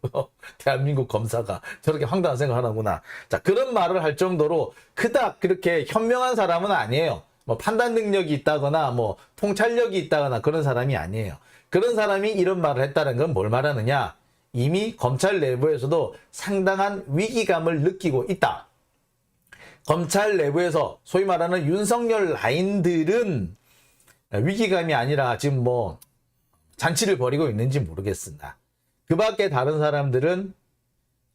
대한민국 검사가 저렇게 황당한 생각을 하는구나. 자, 그런 말을 할 정도로 그닥 그렇게 현명한 사람은 아니에요. 뭐 판단 능력이 있다거나 뭐 통찰력이 있다거나 그런 사람이 아니에요. 그런 사람이 이런 말을 했다는 건 뭘 말하느냐? 이미 검찰 내부에서도 상당한 위기감을 느끼고 있다. 검찰 내부에서 소위 말하는 윤석열 라인들은 위기감이 아니라 지금 뭐 잔치를 벌이고 있는지 모르겠습니다. 그 밖에 다른 사람들은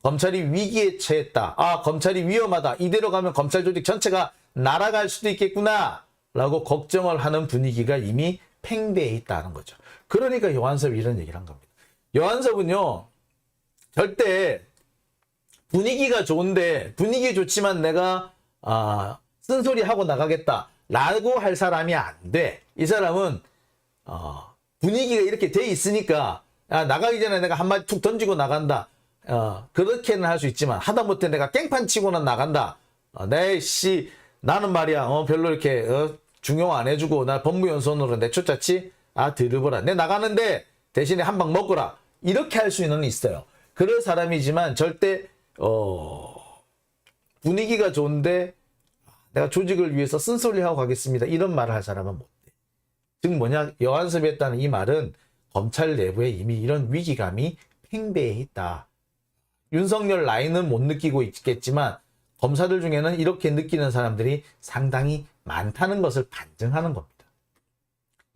검찰이 위기에 처했다. 아, 검찰이 위험하다. 이대로 가면 검찰 조직 전체가 날아갈 수도 있겠구나. 라고 걱정을 하는 분위기가 이미 팽배해 있다는 거죠. 그러니까 요한섭이 이런 얘기를 한 겁니다. 요한섭은요, 절대 분위기가 좋은데, 분위기 좋지만 내가, 쓴소리 하고 나가겠다. 라고 할 사람이 안 돼. 이 사람은, 분위기가 이렇게 돼 있으니까, 나가기 전에 내가 한마디 툭 던지고 나간다. 그렇게는 할 수 있지만, 하다못해 내가 깽판 치고는 나간다. 나는 말이야, 별로 이렇게, 중용 안 해주고, 나 법무연수원으로 내쫓았지? 들어보라. 내 나가는데, 대신에 한 방 먹거라. 이렇게 할 수는 있어요. 그럴 사람이지만 절대 분위기가 좋은데 내가 조직을 위해서 쓴소리하고 가겠습니다. 이런 말을 할 사람은 못 돼. 즉 뭐냐? 요한섭이 했다는 이 말은 검찰 내부에 이미 이런 위기감이 팽배해 있다. 윤석열 라인은 못 느끼고 있겠지만 검사들 중에는 이렇게 느끼는 사람들이 상당히 많다는 것을 반증하는 겁니다.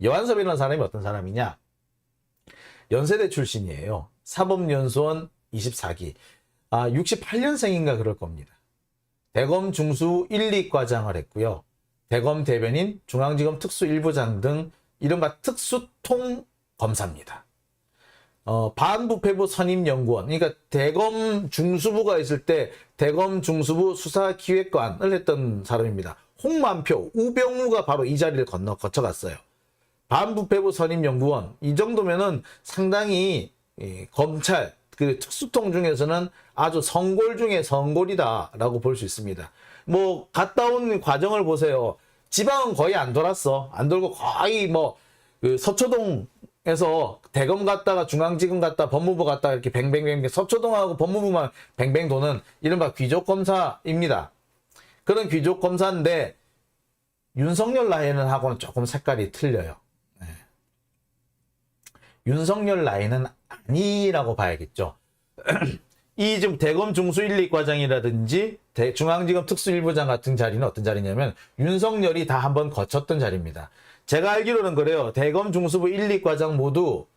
여한섭이라는 사람이 어떤 사람이냐? 연세대 출신이에요. 사법연수원 24기. 68년생인가 그럴 겁니다. 대검 중수 1, 2과장을 했고요. 대검 대변인, 중앙지검 특수 1부장 등 이른바 특수통 검사입니다. 반부패부 선임연구원, 그러니까 대검 중수부가 있을 때 대검 중수부 수사기획관을 했던 사람입니다. 홍만표, 우병우가 바로 이 자리를 거쳐갔어요. 반부패부 선임연구원, 이 정도면은 상당히 검찰 그 특수통 중에서는 아주 성골 중에 성골이다라고 볼 수 있습니다. 뭐 갔다 온 과정을 보세요. 지방은 거의 안 돌았어. 안 돌고 거의 그 서초동에서 대검 갔다가 중앙지검 갔다 법무부 갔다 이렇게 뱅뱅뱅 서초동하고 법무부만 뱅뱅 도는 이른바 귀족검사입니다. 그런 귀족검사인데 윤석열 라인은 하고는 조금 색깔이 틀려요. 네. 윤석열 라인은 아니라고 봐야겠죠. 이 지금 대검 중수 1, 2과장이라든지 중앙지검 특수 1부장 같은 자리는 어떤 자리냐면 윤석열이 다 한번 거쳤던 자리입니다. 제가 알기로는 그래요. 대검 중수부 1, 2과장 모두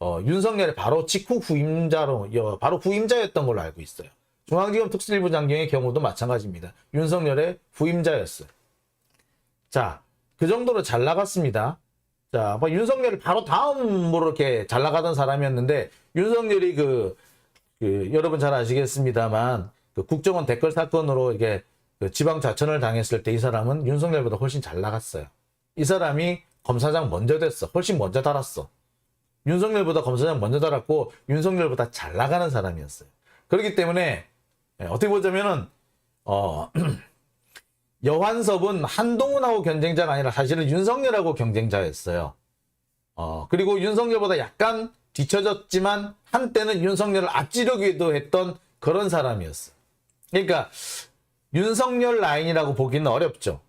윤석열의 바로 직후 후임자로 바로 후임자였던 걸로 알고 있어요. 중앙지검 특수 1부장의 경우도 마찬가지입니다. 윤석열의 후임자였어요. 자, 그 정도로 잘 나갔습니다. 자, 윤석열이 바로 다음으로 이렇게 잘 나가던 사람이었는데 윤석열이 여러분 잘 아시겠습니다만 그 국정원 댓글 사건으로 이게 그 지방자천을 당했을 때 이 사람은 윤석열보다 훨씬 잘 나갔어요. 이 사람이 검사장 먼저 됐어. 훨씬 먼저 달았어. 윤석열보다 검사장 먼저 달았고 윤석열보다 잘 나가는 사람이었어요. 그렇기 때문에 어떻게 보자면은 여환섭은 한동훈하고 경쟁자가 아니라 사실은 윤석열하고 경쟁자였어요. 그리고 윤석열보다 약간 뒤처졌지만 한때는 윤석열을 앞지르기도 했던 그런 사람이었어요. 그러니까 윤석열 라인이라고 보기는 어렵죠.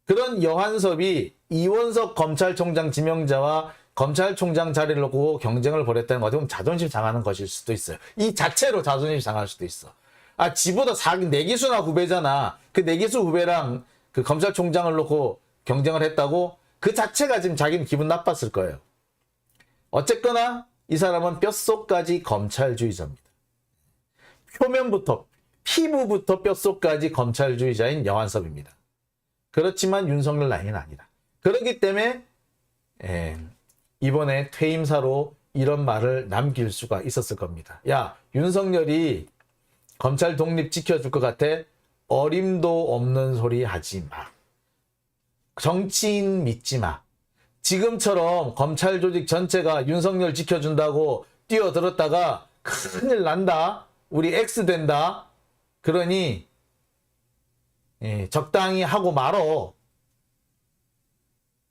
그런 여환섭이 이원석 검찰총장 지명자와 검찰총장 자리를 놓고 경쟁을 벌였다는 거 어떻게 보면 자존심 상하는 것일 수도 있어요. 이 자체로 자존심 상할 수도 있어. 지보다 내기수나 후배잖아. 그 내기수 후배랑 그 검찰총장을 놓고 경쟁을 했다고 그 자체가 지금 자기는 기분 나빴을 거예요. 어쨌거나 이 사람은 뼛속까지 검찰주의자입니다. 표면부터 피부부터 뼛속까지 검찰주의자인 여환섭입니다. 그렇지만 윤석열 라인은 아니다. 그렇기 때문에 이번에 퇴임사로 이런 말을 남길 수가 있었을 겁니다. 야, 윤석열이 검찰 독립 지켜줄 것 같아? 어림도 없는 소리 하지 마. 정치인 믿지 마. 지금처럼 검찰 조직 전체가 윤석열 지켜준다고 뛰어들었다가 큰일 난다. 우리 X 된다. 그러니 적당히 하고 말어.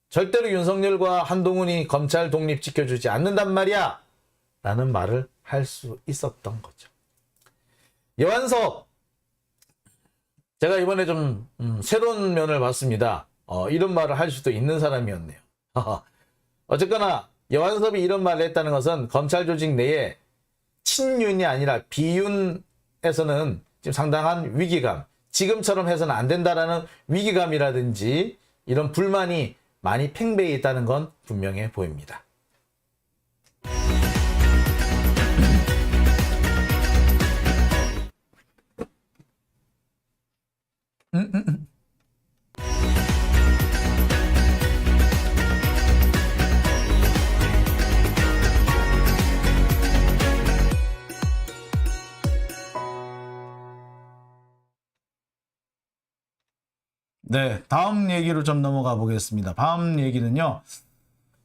절대로 윤석열과 한동훈이 검찰 독립 지켜주지 않는단 말이야. 라는 말을 할 수 있었던 거죠. 여환섭, 제가 이번에 좀 새로운 면을 봤습니다. 이런 말을 할 수도 있는 사람이었네요. 어쨌거나 여환섭이 이런 말을 했다는 것은 검찰 조직 내에 친윤이 아니라 비윤에서는 지금 상당한 위기감, 지금처럼 해서는 안 된다라는 위기감이라든지 이런 불만이 많이 팽배해 있다는 건 분명해 보입니다. 네, 다음 얘기로 좀 넘어가 보겠습니다. 다음 얘기는요.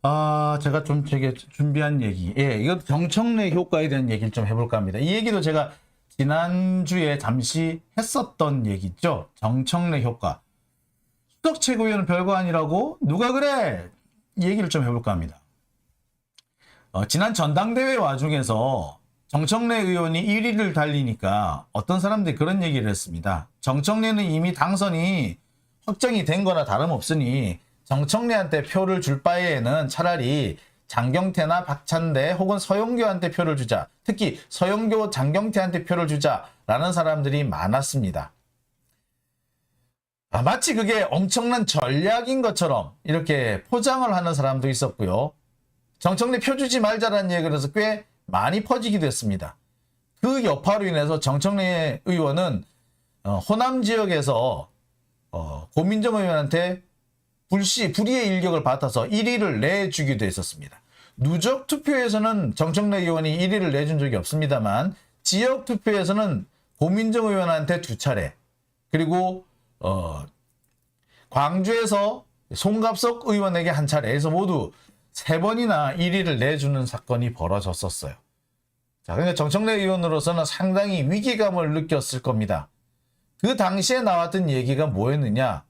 제가 좀 준비한 얘기. 이거 정청래 효과에 대한 얘기를 좀 해볼까 합니다. 이 얘기도 제가 지난주에 잠시 했었던 얘기죠. 정청래 효과. 수석 최고위원은 별거 아니라고? 누가 그래? 이 얘기를 좀 해볼까 합니다. 지난 전당대회 와중에서 정청래 의원이 1위를 달리니까 어떤 사람들이 그런 얘기를 했습니다. 정청래는 이미 당선이 확정이 된 거나 다름없으니 정청래한테 표를 줄 바에는 차라리 장경태나 박찬대 혹은 서영교한테 표를 주자. 특히 서영교, 장경태한테 표를 주자라는 사람들이 많았습니다. 마치 그게 엄청난 전략인 것처럼 이렇게 포장을 하는 사람도 있었고요. 정청래 표 주지 말자라는 얘기를 해서 꽤 많이 퍼지기도 했습니다. 그 여파로 인해서 정청래 의원은 호남 지역에서 고민정 의원한테 불이의 일격을 받아서 1위를 내주기도 했었습니다. 누적 투표에서는 정청래 의원이 1위를 내준 적이 없습니다만 지역 투표에서는 고민정 의원한테 2차례, 그리고 광주에서 송갑석 의원에게 1차례에서 모두 3번이나 1위를 내주는 사건이 벌어졌었어요. 자, 그러니까 정청래 의원으로서는 상당히 위기감을 느꼈을 겁니다. 그 당시에 나왔던 얘기가 뭐였느냐?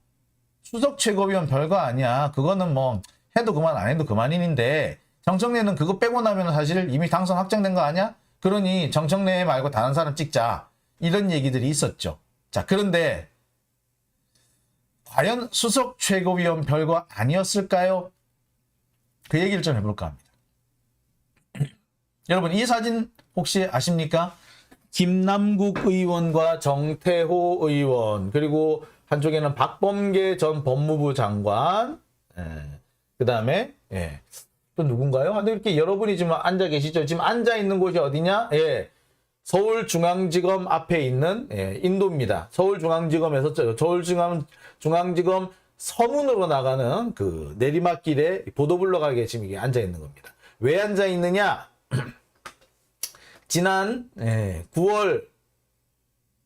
수석 최고위원 별거 아니야. 그거는 뭐 해도 그만 안 해도 그만인데 정청래는 그거 빼고 나면 사실 이미 당선 확정된 거 아니야? 그러니 정청래 말고 다른 사람 찍자. 이런 얘기들이 있었죠. 자, 그런데 과연 수석 최고위원 별거 아니었을까요? 그 얘기를 좀 해볼까 합니다. 여러분, 이 사진 혹시 아십니까? 김남국 의원과 정태호 의원, 그리고 한쪽에는 박범계 전 법무부 장관, 그 다음에 또 누군가요? 근데 이렇게 여러분이 지금 앉아 계시죠? 지금 앉아 있는 곳이 어디냐? 서울중앙지검 앞에 있는 인도입니다. 서울중앙지검에서 서울중앙지검 서문으로 나가는 그 내리막길에 보도블럭하게 지금 이게 앉아 있는 겁니다. 왜 앉아 있느냐? 지난 9월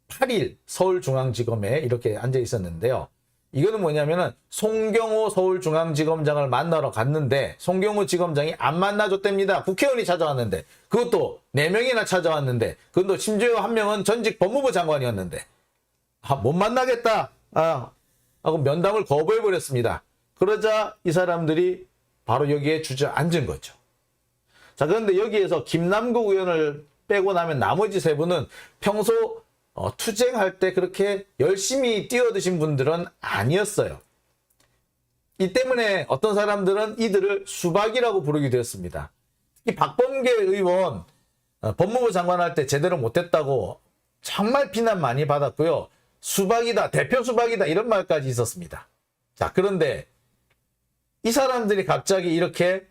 8일 서울중앙지검에 이렇게 앉아 있었는데요. 이거는 뭐냐면은 송경호 서울중앙지검장을 만나러 갔는데 송경호 지검장이 안 만나줬답니다. 국회의원이 찾아왔는데, 그것도 4명이나 찾아왔는데, 그것도 심지어 한 명은 전직 법무부 장관이었는데 못 만나겠다 하고 면담을 거부해버렸습니다. 그러자 이 사람들이 바로 여기에 주저앉은 거죠. 자, 그런데 여기에서 김남국 의원을 빼고 나면 나머지 3분은 평소 투쟁할 때 그렇게 열심히 뛰어드신 분들은 아니었어요. 이 때문에 어떤 사람들은 이들을 수박이라고 부르기도 했습니다. 특히 박범계 의원 법무부 장관 할 때 제대로 못했다고 정말 비난 많이 받았고요. 수박이다, 대표 수박이다, 이런 말까지 있었습니다. 자, 그런데 이 사람들이 갑자기 이렇게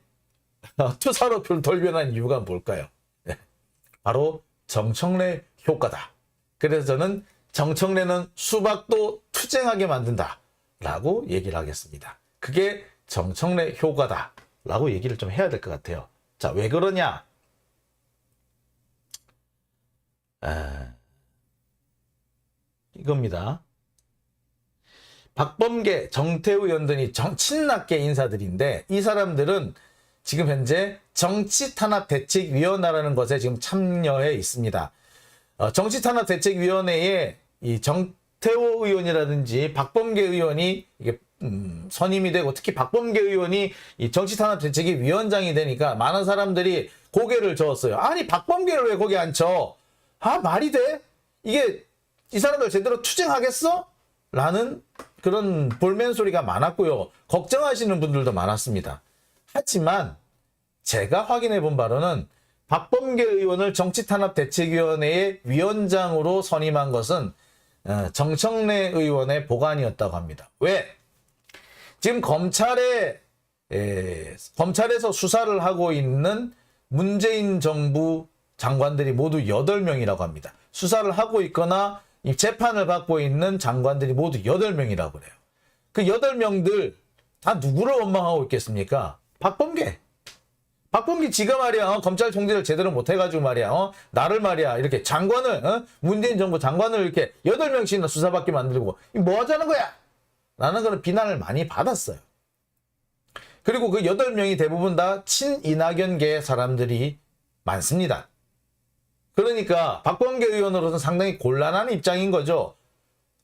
투사로 돌변한 이유가 뭘까요? 바로 정청래 효과다. 그래서 저는 정청래는 수박도 투쟁하게 만든다 라고 얘기를 하겠습니다. 그게 정청래 효과다 라고 얘기를 좀 해야 될 것 같아요. 자, 왜 그러냐? 이겁니다. 박범계, 정태우 의원들이 친낙계 인사들인데 이 사람들은 지금 현재 정치탄압대책위원회라는 것에 지금 참여해 있습니다. 정치탄압대책위원회에 이 정태호 의원이라든지 박범계 의원이 이게 선임이 되고, 특히 박범계 의원이 이 정치탄압대책위 위원장이 되니까 많은 사람들이 고개를 저었어요. 아니, 박범계를 왜 거기 앉혀? 말이 돼? 이게 이 사람들 제대로 투쟁하겠어? 라는 그런 볼멘 소리가 많았고요. 걱정하시는 분들도 많았습니다. 하지만 제가 확인해 본 바로는 박범계 의원을 정치탄압대책위원회의 위원장으로 선임한 것은 정청래 의원의 보관이었다고 합니다. 왜? 지금 검찰에서 수사를 하고 있는 문재인 정부 장관들이 모두 8명이라고 합니다. 수사를 하고 있거나 이 재판을 받고 있는 장관들이 모두 8명이라고 그래요. 그 8명들 다 누구를 원망하고 있겠습니까? 박범계 지가 말이야 검찰 총재를 제대로 못해가지고 말이야 나를 말이야 이렇게 장관을 문재인 정부 장관을 이렇게 8명씩이나 수사받게 만들고 뭐 하자는 거야? 라는 그런 비난을 많이 받았어요. 그리고 그 8명이 대부분 다 친이낙연계 사람들이 많습니다. 그러니까 박범계 의원으로서는 상당히 곤란한 입장인 거죠.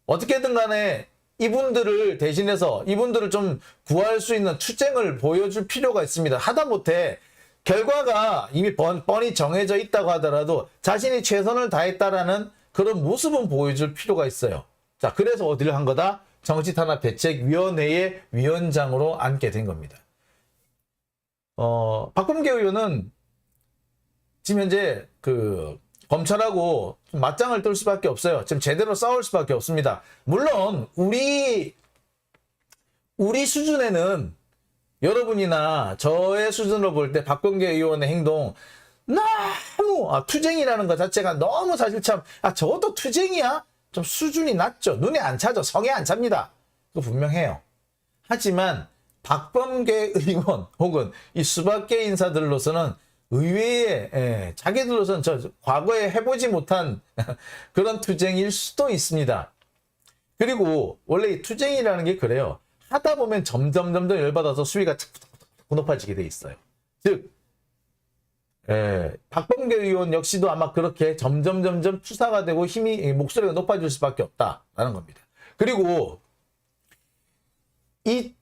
어떻게든 간에 이분들을 대신해서 이분들을 좀 구할 수 있는 투쟁을 보여줄 필요가 있습니다. 하다못해 결과가 이미 뻔히 정해져 있다고 하더라도 자신이 최선을 다했다라는 그런 모습은 보여줄 필요가 있어요. 자, 그래서 어디를 한 거다? 정치탄압대책위원회의 위원장으로 앉게 된 겁니다. 박범계 의원은 지금 현재 그 검찰하고 맞짱을 뜰 수밖에 없어요. 지금 제대로 싸울 수밖에 없습니다. 물론 우리 수준에는 여러분이나 저의 수준으로 볼 때 박범계 의원의 행동 너무 투쟁이라는 것 자체가 너무 사실 참 저것도 투쟁이야? 좀 수준이 낮죠. 눈에 안 차죠. 성에 안 찹니다. 그거 분명해요. 하지만 박범계 의원 혹은 이 수박계 인사들로서는 의외의 자기들로서는 과거에 해보지 못한 그런 투쟁일 수도 있습니다. 그리고 원래 이 투쟁이라는 게 그래요. 하다 보면 점점 열받아서 수위가 높아지게 돼 있어요. 즉 박범계 의원 역시도 아마 그렇게 점점 투사가 되고 목소리가 높아질 수밖에 없다라는 겁니다. 그리고 이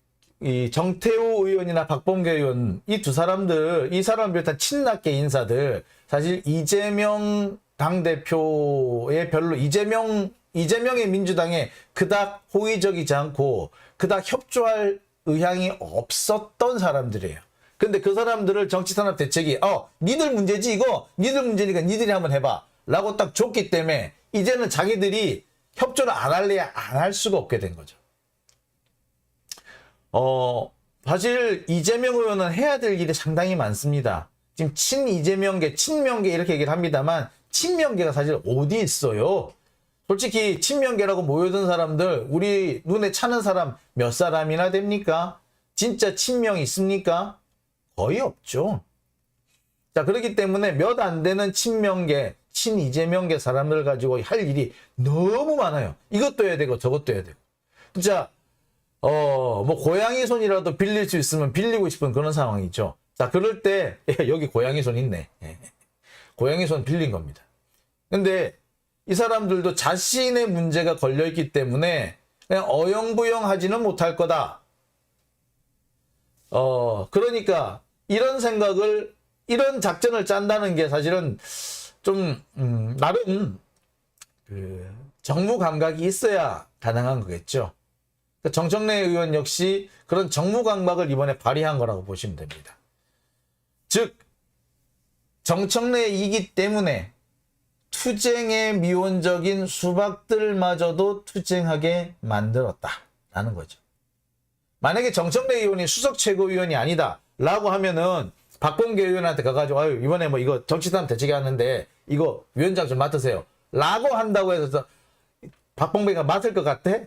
정태호 의원이나 박범계 의원 이 두 사람들, 이 사람 비롯한 친낙계 인사들 사실 이재명 당대표의 별로 이재명의 민주당에 그닥 호의적이지 않고 그닥 협조할 의향이 없었던 사람들이에요. 근데 그 사람들을 정치산업 대책이 니들 문제지 이거? 니들 문제니까 니들이 한번 해봐 라고 딱 줬기 때문에 이제는 자기들이 협조를 안 할래야 안 할 수가 없게 된 거죠. 사실 이재명 의원은 해야 될 일이 상당히 많습니다. 지금 친명계 이렇게 얘기를 합니다만 친명계가 사실 어디 있어요? 솔직히 친명계라고 모여든 사람들 우리 눈에 차는 사람 몇 사람이나 됩니까? 진짜 친명이 있습니까? 거의 없죠. 자, 그렇기 때문에 몇 안 되는 친명계, 친이재명계 사람들 가지고 할 일이 너무 많아요. 이것도 해야 되고 저것도 해야 되고. 진짜 뭐 고양이 손이라도 빌릴 수 있으면 빌리고 싶은 그런 상황이죠. 자, 그럴 때 여기 고양이 손 있네. 고양이 손 빌린 겁니다. 근데 이 사람들도 자신의 문제가 걸려있기 때문에 그냥 어영부영하지는 못할 거다. 그러니까 이런 작전을 짠다는 게 사실은 좀 나름 그 정무 감각이 있어야 가능한 거겠죠. 정청래 의원 역시 그런 정무 감각을 이번에 발휘한 거라고 보시면 됩니다. 즉 정청래이기 때문에 투쟁에 미온적인 수박들마저도 투쟁하게 만들었다라는 거죠. 만약에 정청래 의원이 수석 최고위원이 아니다 라고 하면은 박범계 의원한테 가가지고 이번에 뭐 이거 정치단 대책이 하는데 이거 위원장 좀 맡으세요 라고 한다고 해서 박범계가 맡을 것 같아?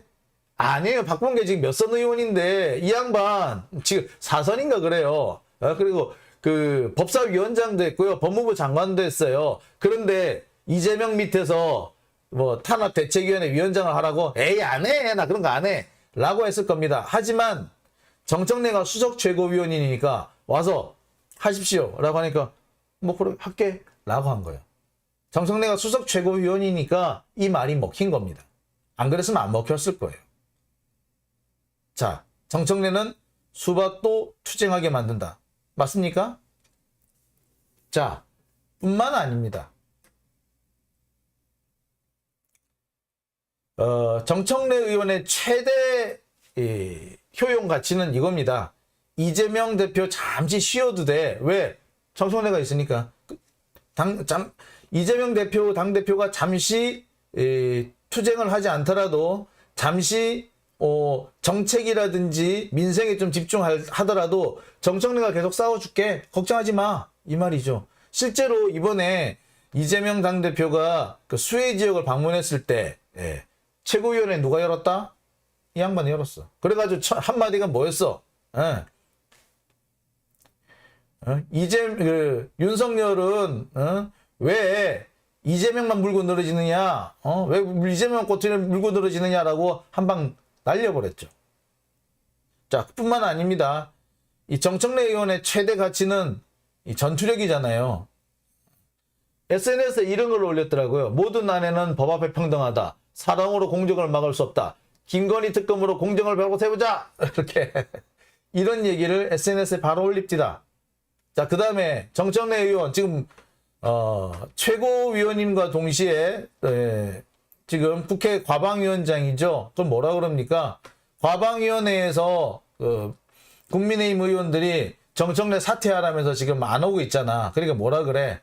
아니에요. 박범계 지금 몇 선 의원인데 이 양반 지금 4선인가 그래요. 그리고 그 법사위원장도 했고요. 법무부 장관도 했어요. 그런데 이재명 밑에서 뭐 탄압대책위원회 위원장을 하라고 에이 안 해. 나 그런 거 안 해. 라고 했을 겁니다. 하지만 정청래가 수석 최고위원이니까 와서 하십시오. 라고 하니까 뭐 그래 할게. 라고 한 거예요. 정청래가 수석 최고위원이니까 이 말이 먹힌 겁니다. 안 그랬으면 안 먹혔을 거예요. 자, 정청래는 수박도 투쟁하게 만든다. 맞습니까? 자, 뿐만 아닙니다. 정청래 의원의 최대 효용 가치는 이겁니다. 이재명 대표 잠시 쉬어도 돼. 왜? 정청래가 있으니까. 이재명 대표, 당대표가 잠시 투쟁을 하지 않더라도 잠시 정책이라든지 민생에 좀 집중하더라도 정청래가 계속 싸워줄게. 걱정하지 마. 이 말이죠. 실제로 이번에 이재명 당대표가 그 수해 지역을 방문했을 때 최고위원회 누가 열었다? 이 양반이 열었어. 그래가지고 한마디가 뭐였어? 윤석열은 왜 이재명만 물고 늘어지느냐? 왜 이재명 꼬투리를 물고 늘어지느냐라고 한 방 날려버렸죠. 자, 뿐만 아닙니다. 이 정청래 의원의 최대 가치는 이 전투력이잖아요. SNS에 이런 걸 올렸더라고요. 모든 아내는 법 앞에 평등하다. 사랑으로 공정을 막을 수 없다. 김건희 특검으로 공정을 바로 세우자. 이렇게 이런 얘기를 SNS에 바로 올립니다. 자, 그 다음에 정청래 의원 지금 최고위원님과 동시에 지금 국회 과방위원장이죠. 그럼 뭐라 그럽니까? 과방위원회에서 국민의힘 의원들이 정청래 사퇴하라면서 지금 안 오고 있잖아. 그러니까 뭐라 그래?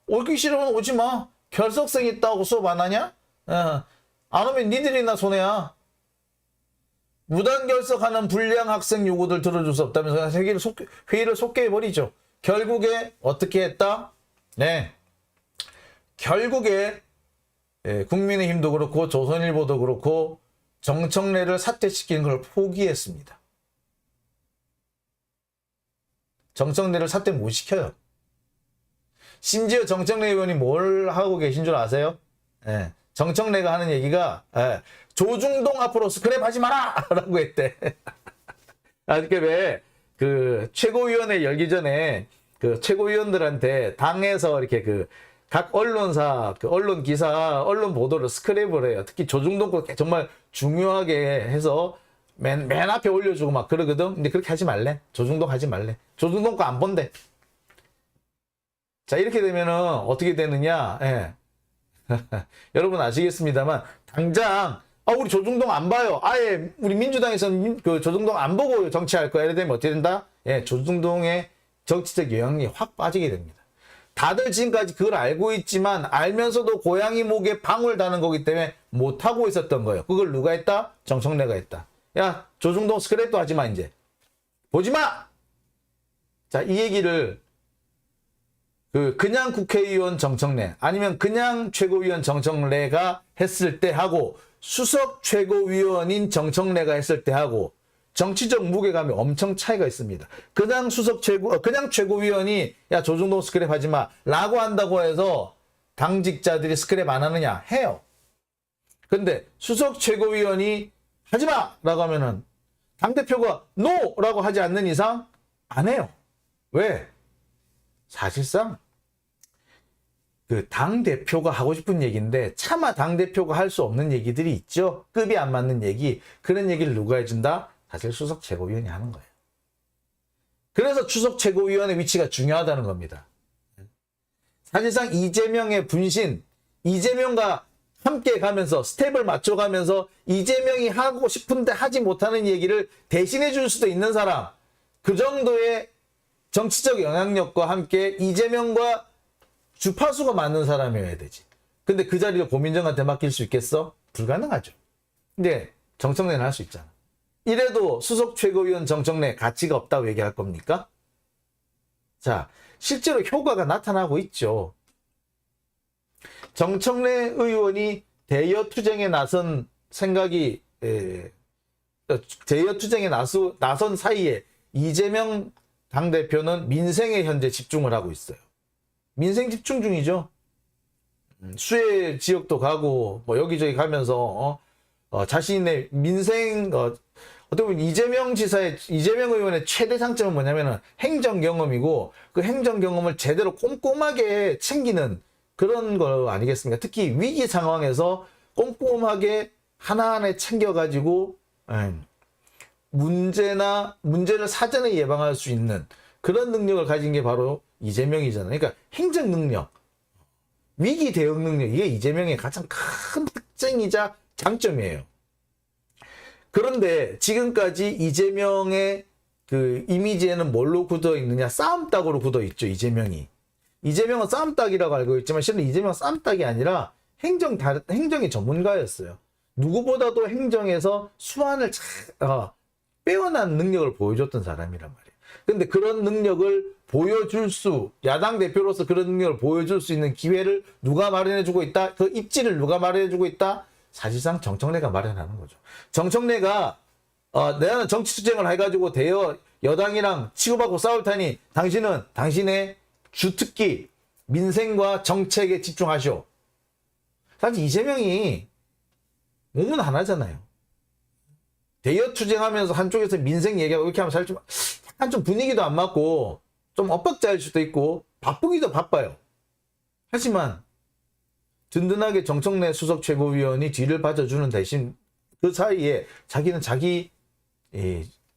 오기 싫으면 오지 마. 결석생 있다고 수업 안 하냐? 안 오면 니들이나 손해야. 무단 결석하는 불량 학생 요구들 들어줄 수 없다면서 회의를 속개해버리죠. 결국에 어떻게 했다? 네. 결국에 국민의힘도 그렇고 조선일보도 그렇고 정청래를 사퇴시키는 걸 포기했습니다. 정청래를 사퇴 못 시켜요. 심지어 정청래 의원이 뭘 하고 계신 줄 아세요? 정청래가 하는 얘기가 조중동 앞으로 스크랩 하지 마라! 라고 했대. 그러니까 왜 그 최고위원회 열기 전에 그 최고위원들한테 당에서 이렇게 그 각 언론사, 그 언론 기사, 언론 보도를 스크랩을 해요. 특히 조중동 거 정말 중요하게 해서 맨 앞에 올려주고 막 그러거든. 근데 그렇게 하지 말래. 조중동 하지 말래. 조중동 거 안 본대. 자, 이렇게 되면은 어떻게 되느냐. 여러분 아시겠습니다만, 당장, 우리 조중동 안 봐요. 아예 우리 민주당에서는 그 조중동 안 보고 정치할 거야. 이래 되면 어떻게 된다? 조중동의 정치적 영향이 확 빠지게 됩니다. 다들 지금까지 그걸 알고 있지만 알면서도 고양이 목에 방울 다는 거기 때문에 못하고 있었던 거예요. 그걸 누가 했다? 정청래가 했다. 야, 조중동 스크랩도 하지 마, 이제. 보지 마! 자, 이 얘기를 그냥 국회의원 정청래 아니면 그냥 최고위원 정청래가 했을 때 하고 수석 최고위원인 정청래가 했을 때 하고 정치적 무게감이 엄청 차이가 있습니다. 그냥 최고위원이 야 조중동 스크랩 하지 마 라고 한다고 해서 당직자들이 스크랩 안 하느냐? 해요. 근데 수석 최고위원이 하지 마 라고 하면은 당대표가 NO! 라고 하지 않는 이상 안 해요. 왜? 사실상 그 당대표가 하고 싶은 얘기인데 차마 당대표가 할 수 없는 얘기들이 있죠. 급이 안 맞는 얘기. 그런 얘기를 누가 해준다? 사실 수석 최고위원이 하는 거예요. 그래서 수석 최고위원의 위치가 중요하다는 겁니다. 사실상 이재명의 분신, 이재명과 함께 가면서 스텝을 맞춰가면서 이재명이 하고 싶은데 하지 못하는 얘기를 대신해 줄 수도 있는 사람, 그 정도의 정치적 영향력과 함께 이재명과 주파수가 맞는 사람이어야 되지. 근데 그 자리를 고민정한테 맡길 수 있겠어? 불가능하죠. 근데 정청래는 할 수 있잖아. 이래도 수석 최고위원 정청래 가치가 없다고 얘기할 겁니까? 자, 실제로 효과가 나타나고 있죠. 정청래 의원이 대여투쟁에 나선 생각이 대여투쟁에 나선 사이에 이재명 당대표는 민생에 현재 집중을 하고 있어요. 민생 집중 중이죠. 수해 지역도 가고 뭐 여기저기 가면서 자신의 민생 어떻게 보면 이재명 의원의 최대 장점은 뭐냐면은 행정 경험이고 그 행정 경험을 제대로 꼼꼼하게 챙기는 그런 거 아니겠습니까? 특히 위기 상황에서 꼼꼼하게 하나하나 챙겨가지고 문제를 사전에 예방할 수 있는 그런 능력을 가진 게 바로 이재명이잖아요. 그러니까 행정 능력, 위기 대응 능력, 이게 이재명의 가장 큰 특징이자 장점이에요. 그런데 지금까지 이재명의 그 이미지에는 뭘로 굳어 있느냐? 싸움닭으로 굳어 있죠, 이재명이. 이재명은 싸움닭이라고 알고 있지만 실은 이재명은 싸움닭이 아니라 행정의 전문가였어요. 누구보다도 행정에서 수완을 빼어난 능력을 보여줬던 사람이란 말이에요. 근데 그런 능력을 야당 대표로서 그런 능력을 보여줄 수 있는 기회를 누가 마련해주고 있다? 그 입지를 누가 마련해주고 있다? 사실상 정청래가 마련하는 거죠. 정청래가 내가 정치투쟁을 해가지고 여당이랑 치고받고 싸울 테니 당신은 당신의 주특기 민생과 정책에 집중하시오. 사실 이재명이 몸은 하나잖아요. 대여투쟁하면서 한쪽에서 민생 얘기하고 이렇게 하면 사실 약간 좀 분위기도 안 맞고 좀 엇박자일 수도 있고 바쁘기도 바빠요. 하지만 든든하게 정청래 수석 최고위원이 뒤를 봐줘주는 대신 그 사이에 자기는 자기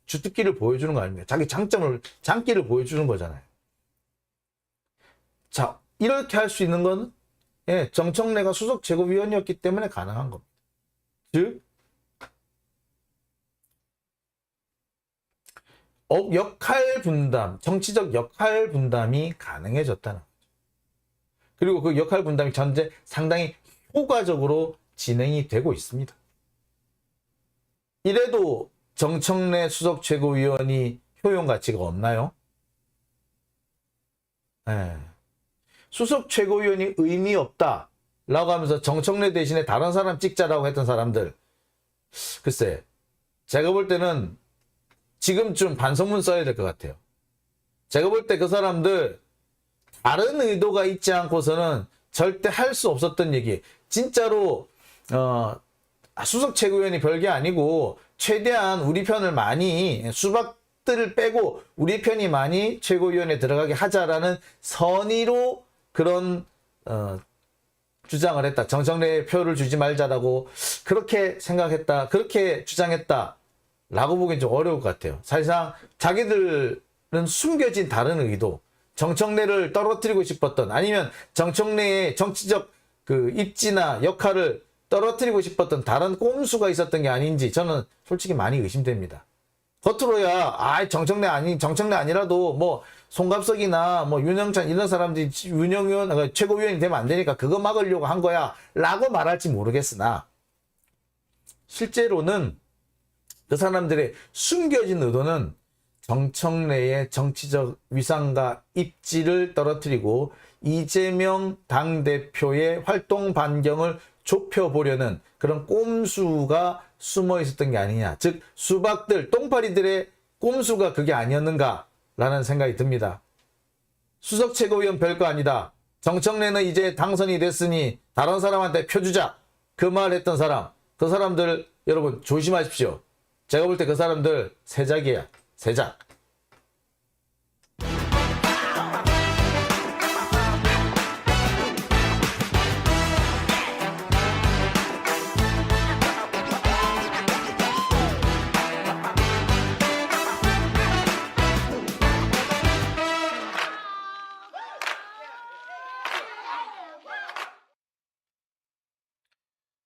주특기를 보여주는 거 아닙니까? 자기 장기를 보여주는 거잖아요. 자, 이렇게 할 수 있는 건 정청래가 수석 최고위원이었기 때문에 가능한 겁니다. 즉 역할 분담, 정치적 역할 분담이 가능해졌다는 거죠. 그리고 그 역할 분담이 현재 상당히 효과적으로 진행이 되고 있습니다. 이래도 정청래 수석 최고위원이 효용 가치가 없나요? 네. 수석 최고위원이 의미 없다 라고 하면서 정청래 대신에 다른 사람 찍자라고 했던 사람들, 글쎄 제가 볼 때는 지금쯤 반성문 써야 될 것 같아요. 제가 볼 때 그 사람들 다른 의도가 있지 않고서는 절대 할 수 없었던 얘기, 진짜로 수석 최고위원이 별게 아니고 최대한 우리 편을 많이, 수박들을 빼고 우리 편이 많이 최고위원에 들어가게 하자라는 선의로 그런 주장을 했다. 정청래에 표를 주지 말자라고 그렇게 생각했다, 그렇게 주장했다 라고 보기엔 좀 어려울 것 같아요. 사실상 자기들은 숨겨진 다른 의도, 정청래를 떨어뜨리고 싶었던, 아니면 정청래의 정치적 그 입지나 역할을 떨어뜨리고 싶었던 다른 꼼수가 있었던 게 아닌지 저는 솔직히 많이 의심됩니다. 겉으로야 정청래 아니라도 뭐 송갑석이나 뭐 윤영찬 이런 사람들이 윤영위원 최고위원이 되면 안 되니까 그거 막으려고 한 거야 라고 말할지 모르겠으나, 실제로는 그 사람들의 숨겨진 의도는 정청래의 정치적 위상과 입지를 떨어뜨리고 이재명 당대표의 활동 반경을 좁혀보려는 그런 꼼수가 숨어 있었던 게 아니냐. 즉 수박들, 똥파리들의 꼼수가 그게 아니었는가라는 생각이 듭니다. 수석 최고위원 별거 아니다. 정청래는 이제 당선이 됐으니 다른 사람한테 표 주자. 그 말 했던 사람, 그 사람들 여러분 조심하십시오. 제가 볼 때 그 사람들 세작이야. 세작.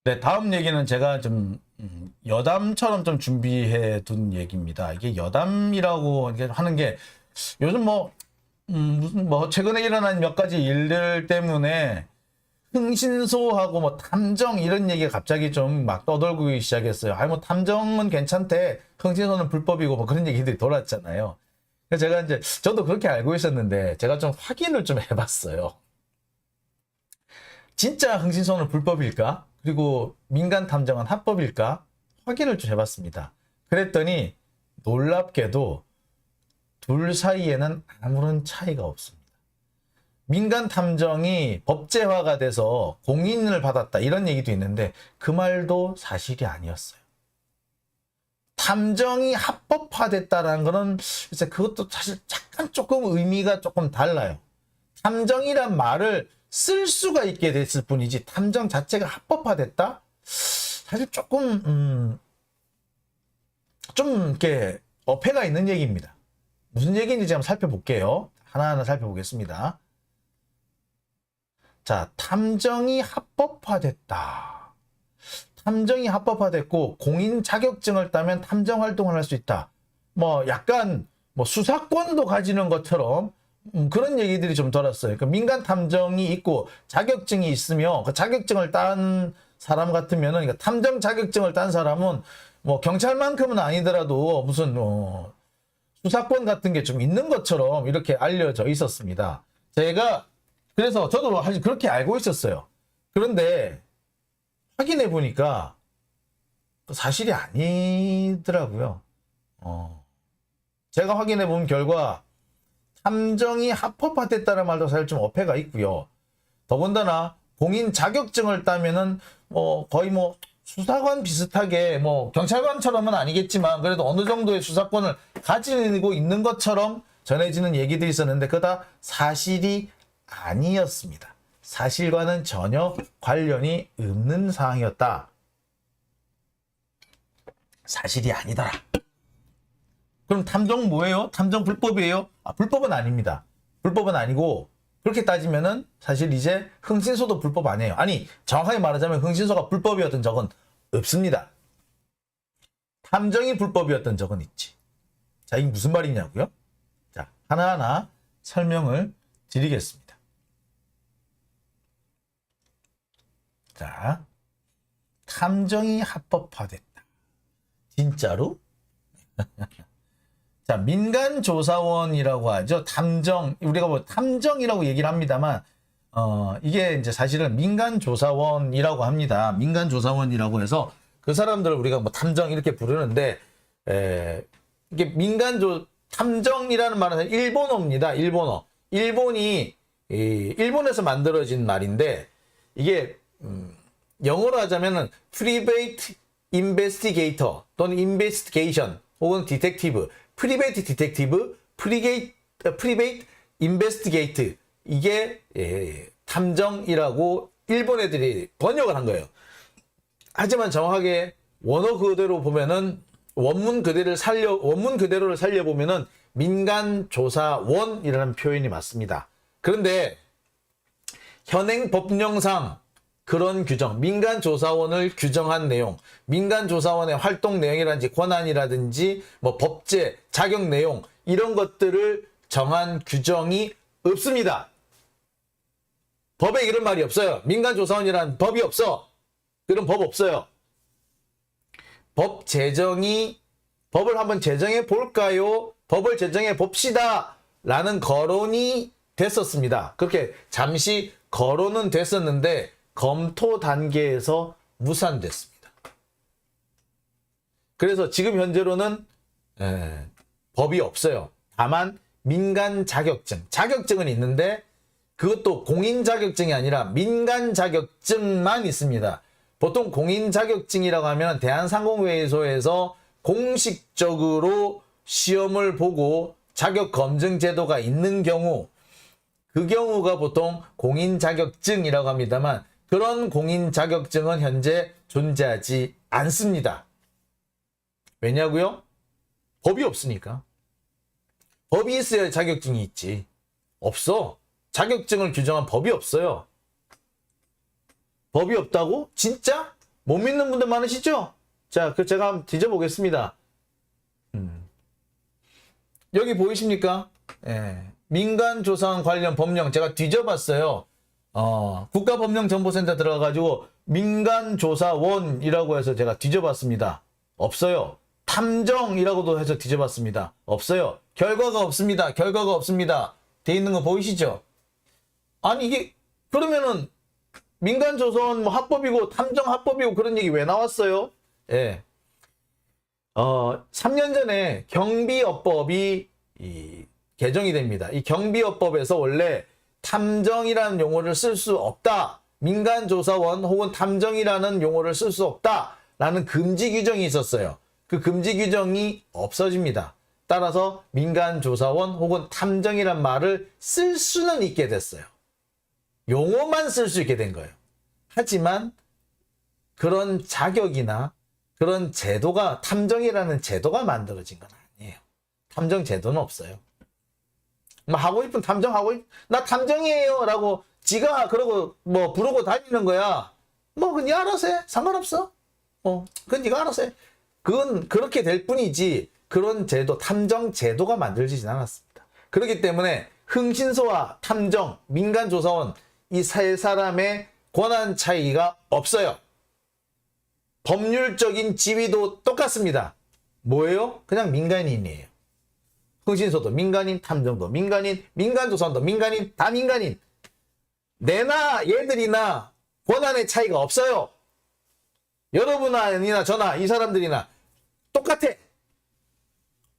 네, 다음 얘기는 제가 좀 여담처럼 좀 준비해 둔 얘기입니다. 이게 여담이라고 이렇게 하는 게 요즘 무슨 최근에 일어난 몇 가지 일들 때문에 흥신소하고 탐정 이런 얘기가 갑자기 좀 막 떠돌기 시작했어요. 아니 탐정은 괜찮대, 흥신소는 불법이고 그런 얘기들이 돌았잖아요. 그래서 제가 이제 저도 그렇게 알고 있었는데 제가 좀 확인을 좀 해봤어요. 진짜 흥신소는 불법일까? 그리고 민간 탐정은 합법일까? 확인을 좀 해봤습니다. 그랬더니 놀랍게도 둘 사이에는 아무런 차이가 없습니다. 민간 탐정이 법제화가 돼서 공인을 받았다 이런 얘기도 있는데 그 말도 사실이 아니었어요. 탐정이 합법화됐다라는 거는 글쎄 그것도 사실 약간 조금 의미가 조금 달라요. 탐정이란 말을 쓸 수가 있게 됐을 뿐이지 탐정 자체가 합법화됐다? 사실 조금 좀 이렇게 어폐가 있는 얘기입니다. 무슨 얘기인지 한번 살펴볼게요. 하나하나 살펴보겠습니다. 자, 탐정이 합법화됐다. 탐정이 합법화됐고 공인 자격증을 따면 탐정 활동을 할 수 있다. 약간 수사권도 가지는 것처럼 그런 얘기들이 좀 돌았어요. 그러니까 민간 탐정이 있고 자격증이 있으며 그 자격증을 딴 사람 같으면은, 그러니까 탐정 자격증을 딴 사람은 경찰만큼은 아니더라도 무슨 수사권 같은 게 좀 있는 것처럼 이렇게 알려져 있었습니다. 그래서 저도 사실 그렇게 알고 있었어요. 그런데 확인해 보니까 사실이 아니더라고요. 제가 확인해 본 결과 탐정이 합법화됐다는 말도 사실 좀 어폐가 있고요. 더군다나 공인 자격증을 따면은 거의 수사관 비슷하게 경찰관처럼은 아니겠지만 그래도 어느 정도의 수사권을 가지고 있는 것처럼 전해지는 얘기들이 있었는데 그거 다 사실이 아니었습니다. 사실과는 전혀 관련이 없는 사항이었다. 사실이 아니더라. 그럼 탐정 뭐예요? 탐정 불법이에요? 불법은 아닙니다. 불법은 아니고 그렇게 따지면은 사실 이제 흥신소도 불법 아니에요. 아니 정확하게 말하자면 흥신소가 불법이었던 적은 없습니다. 탐정이 불법이었던 적은 있지. 자, 이게 무슨 말이냐고요? 자, 하나하나 설명을 드리겠습니다. 자, 탐정이 합법화됐다. 진짜로? 자, 민간조사원이라고 하죠. 탐정, 우리가 뭐 탐정이라고 얘기를 합니다만, 이게 이제 사실은 민간조사원이라고 합니다. 민간조사원이라고 해서 그 사람들을 우리가 뭐 탐정 이렇게 부르는데, 이게 탐정이라는 말은 일본어입니다. 일본어. 일본에서 만들어진 말인데, 이게, 영어로 하자면은 private investigator 또는 investigation 혹은 detective, private detective, private investigate 이게 탐정이라고 일본 애들이 번역을 한 거예요. 하지만 정확하게 원어 그대로 보면은 원문 그대로를 살려보면은 민간조사원이라는 표현이 맞습니다. 그런데 현행 법령상 그런 규정, 민간조사원을 규정한 내용, 민간조사원의 활동 내용이라든지 권한이라든지 뭐 법제, 자격 내용 이런 것들을 정한 규정이 없습니다. 법에 이런 말이 없어요. 민간조사원이라는 법이 없어. 그런 법 없어요. 법을 한번 제정해 볼까요? 법을 제정해 봅시다. 라는 거론이 됐었습니다. 그렇게 잠시 거론은 됐었는데 검토 단계에서 무산됐습니다. 그래서 지금 현재로는 법이 없어요. 다만 민간 자격증은 있는데 그것도 공인 자격증이 아니라 민간 자격증만 있습니다. 보통 공인 자격증이라고 하면 대한상공회의소에서 공식적으로 시험을 보고 자격 검증 제도가 있는 경우, 그 경우가 보통 공인 자격증이라고 합니다만 그런 공인 자격증은 현재 존재하지 않습니다. 왜냐고요? 법이 없으니까. 법이 있어야 자격증이 있지. 없어. 자격증을 규정한 법이 없어요. 법이 없다고? 진짜? 못 믿는 분들 많으시죠? 자, 그 제가 한번 뒤져보겠습니다. 여기 보이십니까? 민간조사원 관련 법령 제가 뒤져봤어요. 국가법령정보센터 들어가가지고 민간조사원이라고 해서 제가 뒤져봤습니다. 없어요. 탐정이라고도 해서 뒤져봤습니다. 없어요. 결과가 없습니다. 결과가 없습니다. 돼 있는 거 보이시죠? 아니 이게 그러면은 민간조사원 뭐 합법이고 탐정 합법이고 그런 얘기 왜 나왔어요? 예. 3년 전에 경비업법이 개정이 됩니다. 이 경비업법에서 원래 탐정이라는 용어를 쓸 수 없다. 민간조사원 혹은 탐정이라는 용어를 쓸 수 없다라는 금지 규정이 있었어요. 그 금지 규정이 없어집니다. 따라서 민간조사원 혹은 탐정이란 말을 쓸 수는 있게 됐어요. 용어만 쓸 수 있게 된 거예요. 하지만 그런 자격이나 그런 제도가 탐정이라는 제도가 만들어진 건 아니에요. 탐정 제도는 없어요. 뭐 하고 싶은 나 탐정이에요 라고 지가 그러고 뭐 부르고 다니는 거야. 뭐 그건 네 알아서 해. 상관없어. 그건 네가 알아서 해. 그건 그렇게 될 뿐이지 그런 제도, 탐정 제도가 만들어지진 않았습니다. 그렇기 때문에 흥신소와 탐정, 민간조사원 이 세 사람의 권한 차이가 없어요. 법률적인 지위도 똑같습니다. 뭐예요? 그냥 민간인이에요. 흥신소도 민간인, 탐정도 민간인, 민간조사원도 민간인, 다 민간인. 내나 얘들이나 권한의 차이가 없어요. 여러분이나 저나 이 사람들이나 똑같아.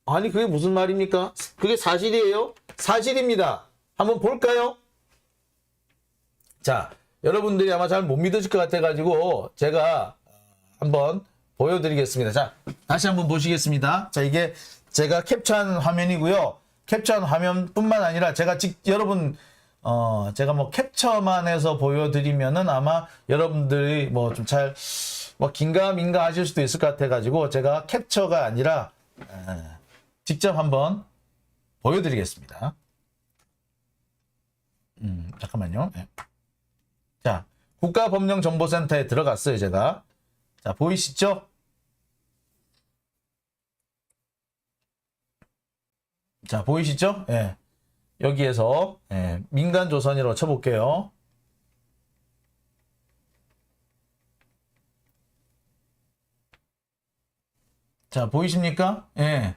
아니 그게 무슨 말입니까? 그게 사실이에요? 사실입니다. 한번 볼까요? 자, 여러분들이 아마 잘 못 믿으실 것 같아가지고 제가 한번 보여드리겠습니다. 자, 다시 한번 보시겠습니다. 자, 이게 제가 캡처한 화면이고요. 캡처한 화면뿐만 아니라 제가 여러분 제가 뭐 캡처만 해서 보여드리면은 아마 여러분들이 뭐 좀 잘 뭐 긴가민가 하실 수도 있을 것 같아가지고 제가 캡처가 아니라 직접 한번 보여드리겠습니다. 잠깐만요. 네. 자, 국가법령정보센터에 들어갔어요, 제가. 자, 보이시죠? 자, 보이시죠? 예. 여기에서 민간조선이라고 쳐볼게요. 자, 보이십니까? 예.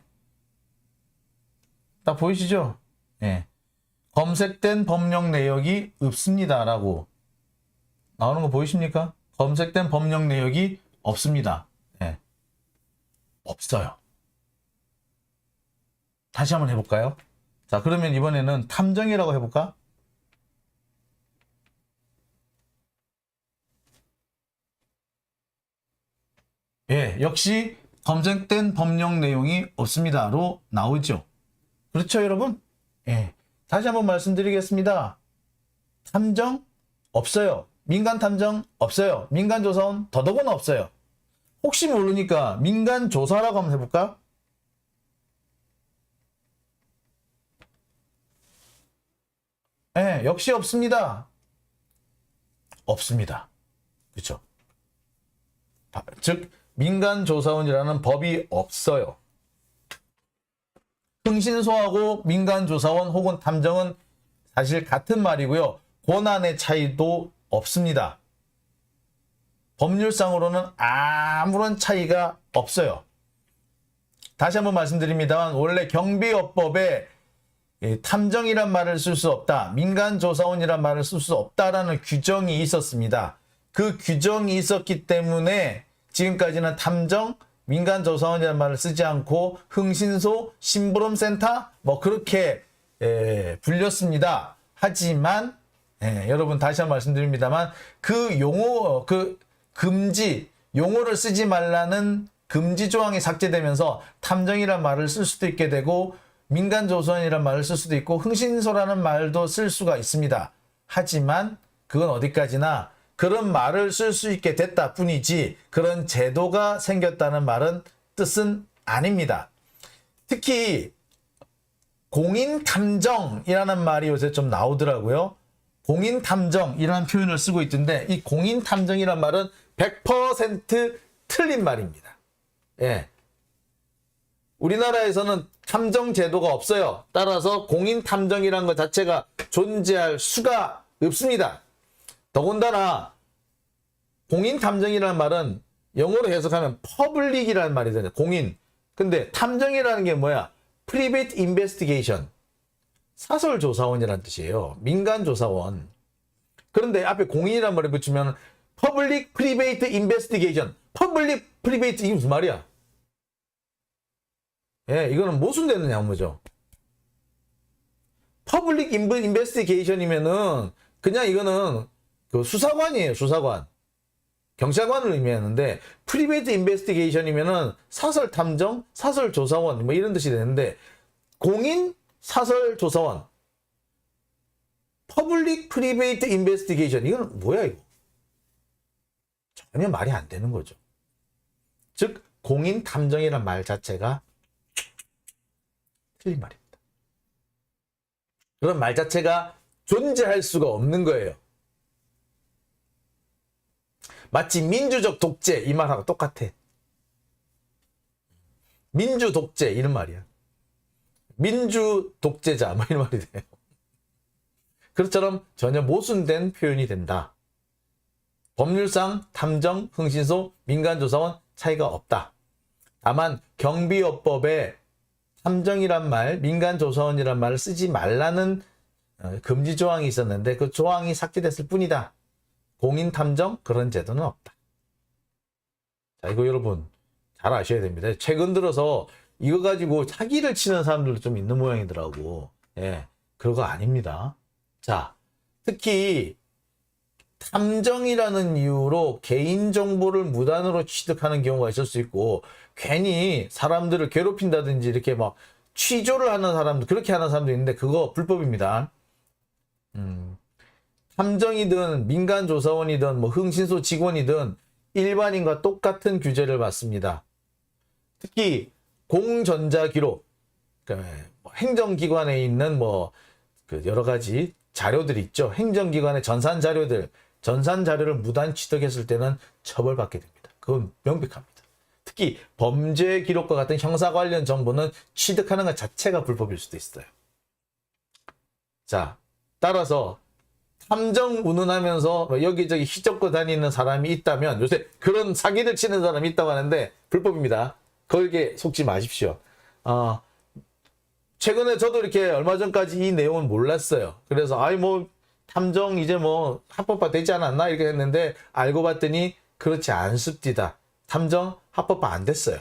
딱 보이시죠? 예. 검색된 법령 내역이 없습니다라고 나오는 거 보이십니까? 검색된 법령 내역이 없습니다. 예. 없어요. 다시 한번 해볼까요? 자, 그러면 이번에는 탐정이라고 해볼까? 예, 역시 검색된 법령 내용이 없습니다로 나오죠. 그렇죠, 여러분? 예. 다시 한번 말씀드리겠습니다. 탐정 없어요. 민간 탐정 없어요. 민간 조사원 더더구나 없어요. 혹시 모르니까 민간 조사라고 한번 해볼까? 예, 역시 없습니다. 없습니다. 그렇죠? 즉 민간 조사원이라는 법이 없어요. 흥신소하고 민간조사원 혹은 탐정은 사실 같은 말이고요. 권한의 차이도 없습니다. 법률상으로는 아무런 차이가 없어요. 다시 한번 말씀드립니다만 원래 경비업법에 탐정이란 말을 쓸 수 없다. 민간조사원이란 말을 쓸 수 없다라는 규정이 있었습니다. 그 규정이 있었기 때문에 지금까지는 탐정, 민간조사원이라는 말을 쓰지 않고 흥신소, 심부름센터 뭐 그렇게 불렸습니다. 하지만 여러분 다시 한번 말씀드립니다만 그 용어, 그 금지, 용어를 쓰지 말라는 금지 조항이 삭제되면서 탐정이라는 말을 쓸 수도 있게 되고 민간조사원이라는 말을 쓸 수도 있고 흥신소라는 말도 쓸 수가 있습니다. 하지만 그건 어디까지나 그런 말을 쓸 수 있게 됐다 뿐이지 그런 제도가 생겼다는 말은 뜻은 아닙니다. 특히 공인탐정이라는 말이 요새 좀 나오더라고요. 공인탐정이라는 표현을 쓰고 있던데 이 공인탐정이라는 말은 100% 틀린 말입니다. 예. 우리나라에서는 탐정 제도가 없어요. 따라서 공인탐정이라는 것 자체가 존재할 수가 없습니다. 더군다나 공인탐정이라는 말은 영어로 해석하면 퍼블릭이라는 말이잖아요. 공인. 근데 탐정이라는 게 뭐야? Private Investigation. 사설조사원이라는 뜻이에요. 민간조사원. 그런데 앞에 공인이라는 말을 붙이면 Public Private Investigation. Public Private 이게 무슨 말이야? 예, 이거는 모순되는 양모죠. Public Investigation이면은 그냥 이거는 그 수사관이에요, 수사관. 경찰관을 의미하는데, 프리베이트 인베스티게이션이면은 사설 탐정, 사설 조사원, 뭐 이런 뜻이 되는데, 공인 사설 조사원, 퍼블릭 프리베이트 인베스티게이션, 이건 뭐야, 이거? 전혀 말이 안 되는 거죠. 즉, 공인 탐정이란 말 자체가 틀린 말입니다. 그런 말 자체가 존재할 수가 없는 거예요. 마치 민주적 독재 이 말하고 똑같아. 민주 독재 이런 말이야. 민주 독재자 뭐 이런 말이 돼요. 그것처럼 전혀 모순된 표현이 된다. 법률상 탐정, 흥신소, 민간조사원 차이가 없다. 다만 경비업법에 탐정이란 말, 민간조사원이란 말을 쓰지 말라는 금지 조항이 있었는데 그 조항이 삭제됐을 뿐이다. 공인탐정 그런 제도는 없다. 자, 이거 여러분 잘 아셔야 됩니다. 최근 들어서 이거 가지고 사기를 치는 사람들도 좀 있는 모양이더라고. 예, 그거 아닙니다. 자, 특히 탐정이라는 이유로 개인정보를 무단으로 취득하는 경우가 있을 수 있고 괜히 사람들을 괴롭힌다든지 이렇게 막 취조를 하는 사람들, 그렇게 하는 사람도 있는데 그거 불법입니다. 탐정이든 민간조사원이든 뭐 흥신소 직원이든 일반인과 똑같은 규제를 받습니다. 특히 공전자기록, 그러니까 뭐 행정기관에 있는 뭐 그 여러 가지 자료들이 있죠. 행정기관의 전산 자료를 무단 취득했을 때는 처벌받게 됩니다. 그건 명백합니다. 특히 범죄 기록과 같은 형사 관련 정보는 취득하는 것 자체가 불법일 수도 있어요. 자, 따라서 탐정 운운하면서 뭐 여기저기 휘젓고 다니는 사람이 있다면, 요새 그런 사기를 치는 사람이 있다고 하는데 불법입니다. 거기에 속지 마십시오. 최근에 저도 이렇게 얼마 전까지 이 내용을 몰랐어요. 그래서 뭐 탐정 이제 뭐 합법화 되지 않았나 이렇게 했는데 알고 봤더니 그렇지 않습니다. 탐정 합법화 안 됐어요.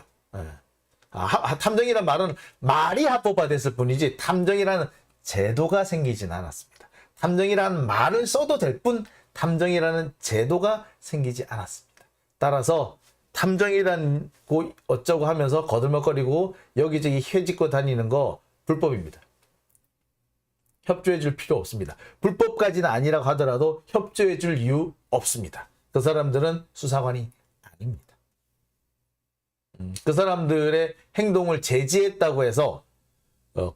탐정이란 말은 말이 합법화 됐을 뿐이지 탐정이라는 제도가 생기진 않았습니다. 탐정이라는 말을 써도 될 뿐 탐정이라는 제도가 생기지 않았습니다. 따라서 탐정이란 고 어쩌고 하면서 거들먹거리고 여기저기 헤집고 다니는 거 불법입니다. 협조해 줄 필요 없습니다. 불법까지는 아니라고 하더라도 협조해 줄 이유 없습니다. 그 사람들은 수사관이 아닙니다. 그 사람들의 행동을 제지했다고 해서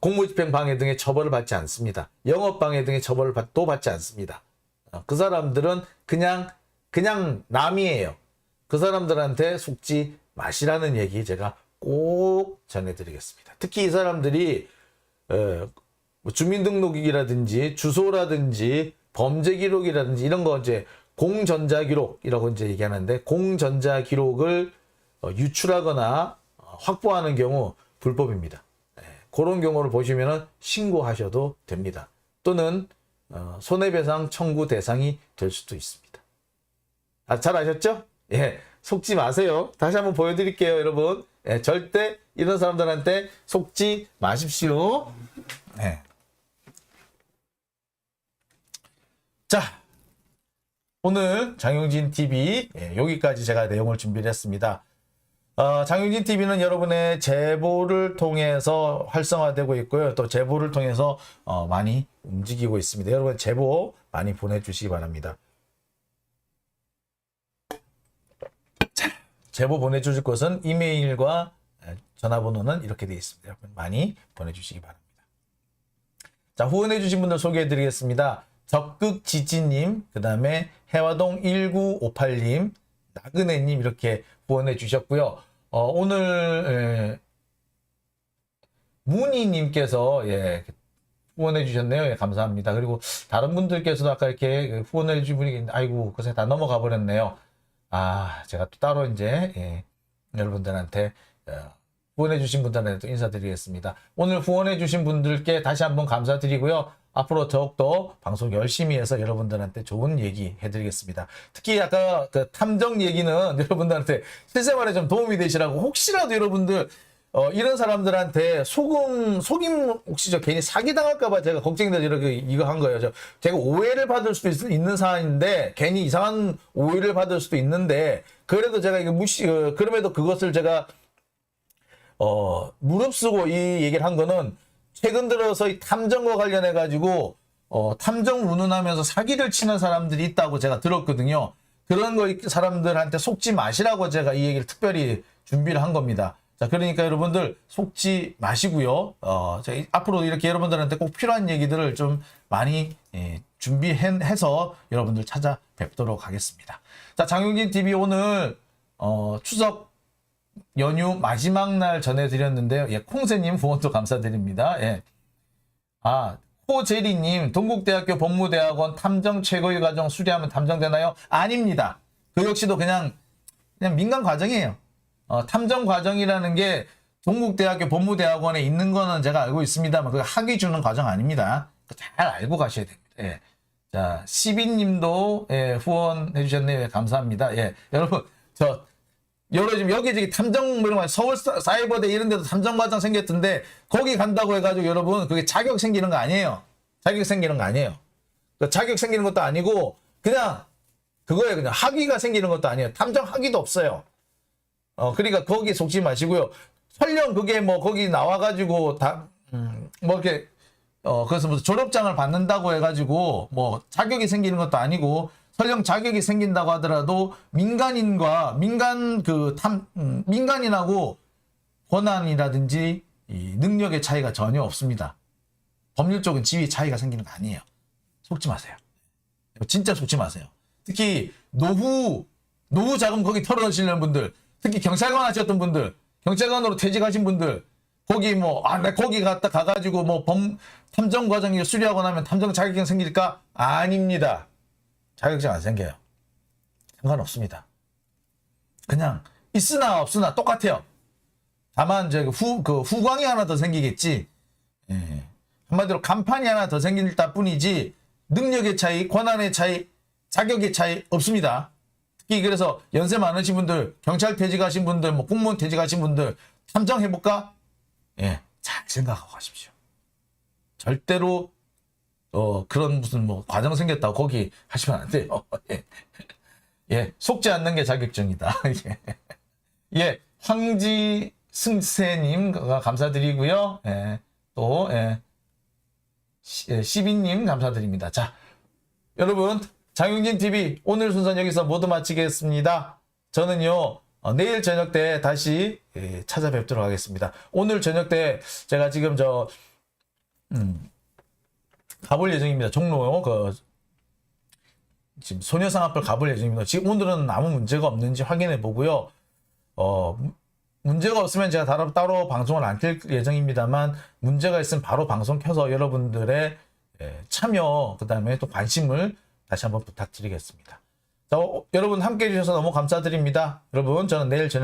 공무집행방해 등의 처벌을 받지 않습니다. 영업방해 등의 처벌을 또 받지 않습니다. 그 사람들은 그냥 남이에요. 그 사람들한테 속지 마시라는 얘기 제가 꼭 전해드리겠습니다. 특히 이 사람들이 주민등록이라든지 주소라든지 범죄 기록이라든지 이런 거 이제 공전자기록이라고 이제 얘기하는데, 공전자기록을 유출하거나 확보하는 경우 불법입니다. 그런 경우를 보시면 신고하셔도 됩니다. 또는 손해배상 청구 대상이 될 수도 있습니다. 잘 아셨죠? 예, 속지 마세요. 다시 한번 보여드릴게요, 여러분. 예, 절대 이런 사람들한테 속지 마십시오. 예. 자, 오늘 장용진 TV 여기까지 제가 내용을 준비를 했습니다. 장용진 TV는 여러분의 제보를 통해서 활성화되고 있고요. 또 제보를 통해서 많이 움직이고 있습니다. 여러분 제보 많이 보내주시기 바랍니다. 자, 제보 보내주실 곳은 이메일과 전화번호는 이렇게 되어 있습니다. 여러분 많이 보내주시기 바랍니다. 자, 후원해주신 분들 소개해드리겠습니다. 적극지지님, 그 다음에 해화동 1958님, 나그네님 이렇게 후원해 주셨고요. 오늘 문희님께서 후원해 주셨네요. 예, 감사합니다. 그리고 다른 분들께서도 아까 이렇게 후원해 주신 분이 있는데 아이고 그새 다 넘어가 버렸네요. 제가 또 따로 이제 여러분들한테 후원해 주신 분들한테 또 인사드리겠습니다. 오늘 후원해 주신 분들께 다시 한번 감사드리고요. 앞으로 더욱더 방송 열심히 해서 여러분들한테 좋은 얘기 해드리겠습니다. 특히 아까 그 탐정 얘기는 여러분들한테 실생활에 좀 도움이 되시라고, 혹시라도 여러분들 이런 사람들한테 속임 혹시 저 괜히 사기당할까봐 제가 걱정돼서 이렇게 이거 한 거예요. 제가 오해를 받을 수도 있는 사안인데, 괜히 이상한 오해를 받을 수도 있는데, 그래도 제가 이거 그럼에도 그것을 제가 무릅쓰고 이 얘기를 한 거는, 최근 들어서 이 탐정과 관련해 가지고 탐정 운운하면서 사기를 치는 사람들이 있다고 제가 들었거든요. 그런 거 사람들한테 속지 마시라고 제가 이 얘기를 특별히 준비를 한 겁니다. 자, 그러니까 여러분들 속지 마시고요. 제가 앞으로 이렇게 여러분들한테 꼭 필요한 얘기들을 좀 많이 준비해서 여러분들 찾아뵙도록 하겠습니다. 자, 장용진 TV 오늘 추석 연휴 마지막 날 전해드렸는데요. 콩새님 후원도 감사드립니다. 호제리님, 동국대학교 법무대학원 탐정 최고위 과정 수료하면 탐정되나요? 아닙니다. 그 역시도 그냥 민간 과정이에요. 탐정 과정이라는 게 동국대학교 법무대학원에 있는 거는 제가 알고 있습니다만, 그게 학위 주는 과정 아닙니다. 잘 알고 가셔야 됩니다. 자, 시비님도 후원해 주셨네요. 감사합니다. 여러분 지금 여기저기 탐정 서울 사이버대 이런 데도 탐정 과정 생겼던데, 거기 간다고 해가지고 여러분 그게 자격 생기는 거 아니에요. 자격 생기는 거 아니에요. 자격 생기는 것도 아니고 그냥 그거예요. 그냥 학위가 생기는 것도 아니에요. 탐정 학위도 없어요. 그러니까 거기 속지 마시고요. 설령 그게 뭐 거기 나와가지고 이렇게 그래서 무슨 졸업장을 받는다고 해가지고 뭐 자격이 생기는 것도 아니고, 설령 자격이 생긴다고 하더라도 민간인하고 권한이라든지 이 능력의 차이가 전혀 없습니다. 법률 쪽은 지위 차이가 생기는 거 아니에요. 속지 마세요. 진짜 속지 마세요. 특히 노후 자금 거기 털어넣으시는 분들, 특히 경찰관 하셨던 분들, 경찰관으로 퇴직하신 분들, 거기 나 거기 가가지고 탐정 과정을 수리하고 나면 탐정 자격증 생길까? 아닙니다. 자격증 안 생겨요. 상관없습니다. 그냥 있으나 없으나 똑같아요. 다만 후광이 하나 더 생기겠지. 예. 한마디로 간판이 하나 더 생길 뿐이지 능력의 차이, 권한의 차이, 자격의 차이 없습니다. 특히 그래서 연세 많으신 분들, 경찰 퇴직하신 분들, 공무원 퇴직하신 분들 탐정 해볼까? 예, 잘 생각하고 가십시오. 절대로 그런 무슨 과정 생겼다고 거기 하시면 안 돼요. 예. 예, 속지 않는 게 자격증이다. 예, 황지승세님 감사드리고요. 예, 또 시빈님 감사드립니다. 자, 여러분 장용진 TV 오늘 순서는 여기서 모두 마치겠습니다. 저는요 내일 저녁 때 다시 찾아뵙도록 하겠습니다. 오늘 저녁 때 제가 지금 가볼 예정입니다. 종로 지금 소녀상 앞을 가볼 예정입니다. 지금 오늘은 아무 문제가 없는지 확인해 보고요. 문제가 없으면 제가 따로 방송을 안 켤 예정입니다만 문제가 있으면 바로 방송 켜서 여러분들의 참여 그다음에 또 관심을 다시 한번 부탁드리겠습니다. 자, 여러분 함께 해주셔서 너무 감사드립니다. 여러분 저는 내일 저녁에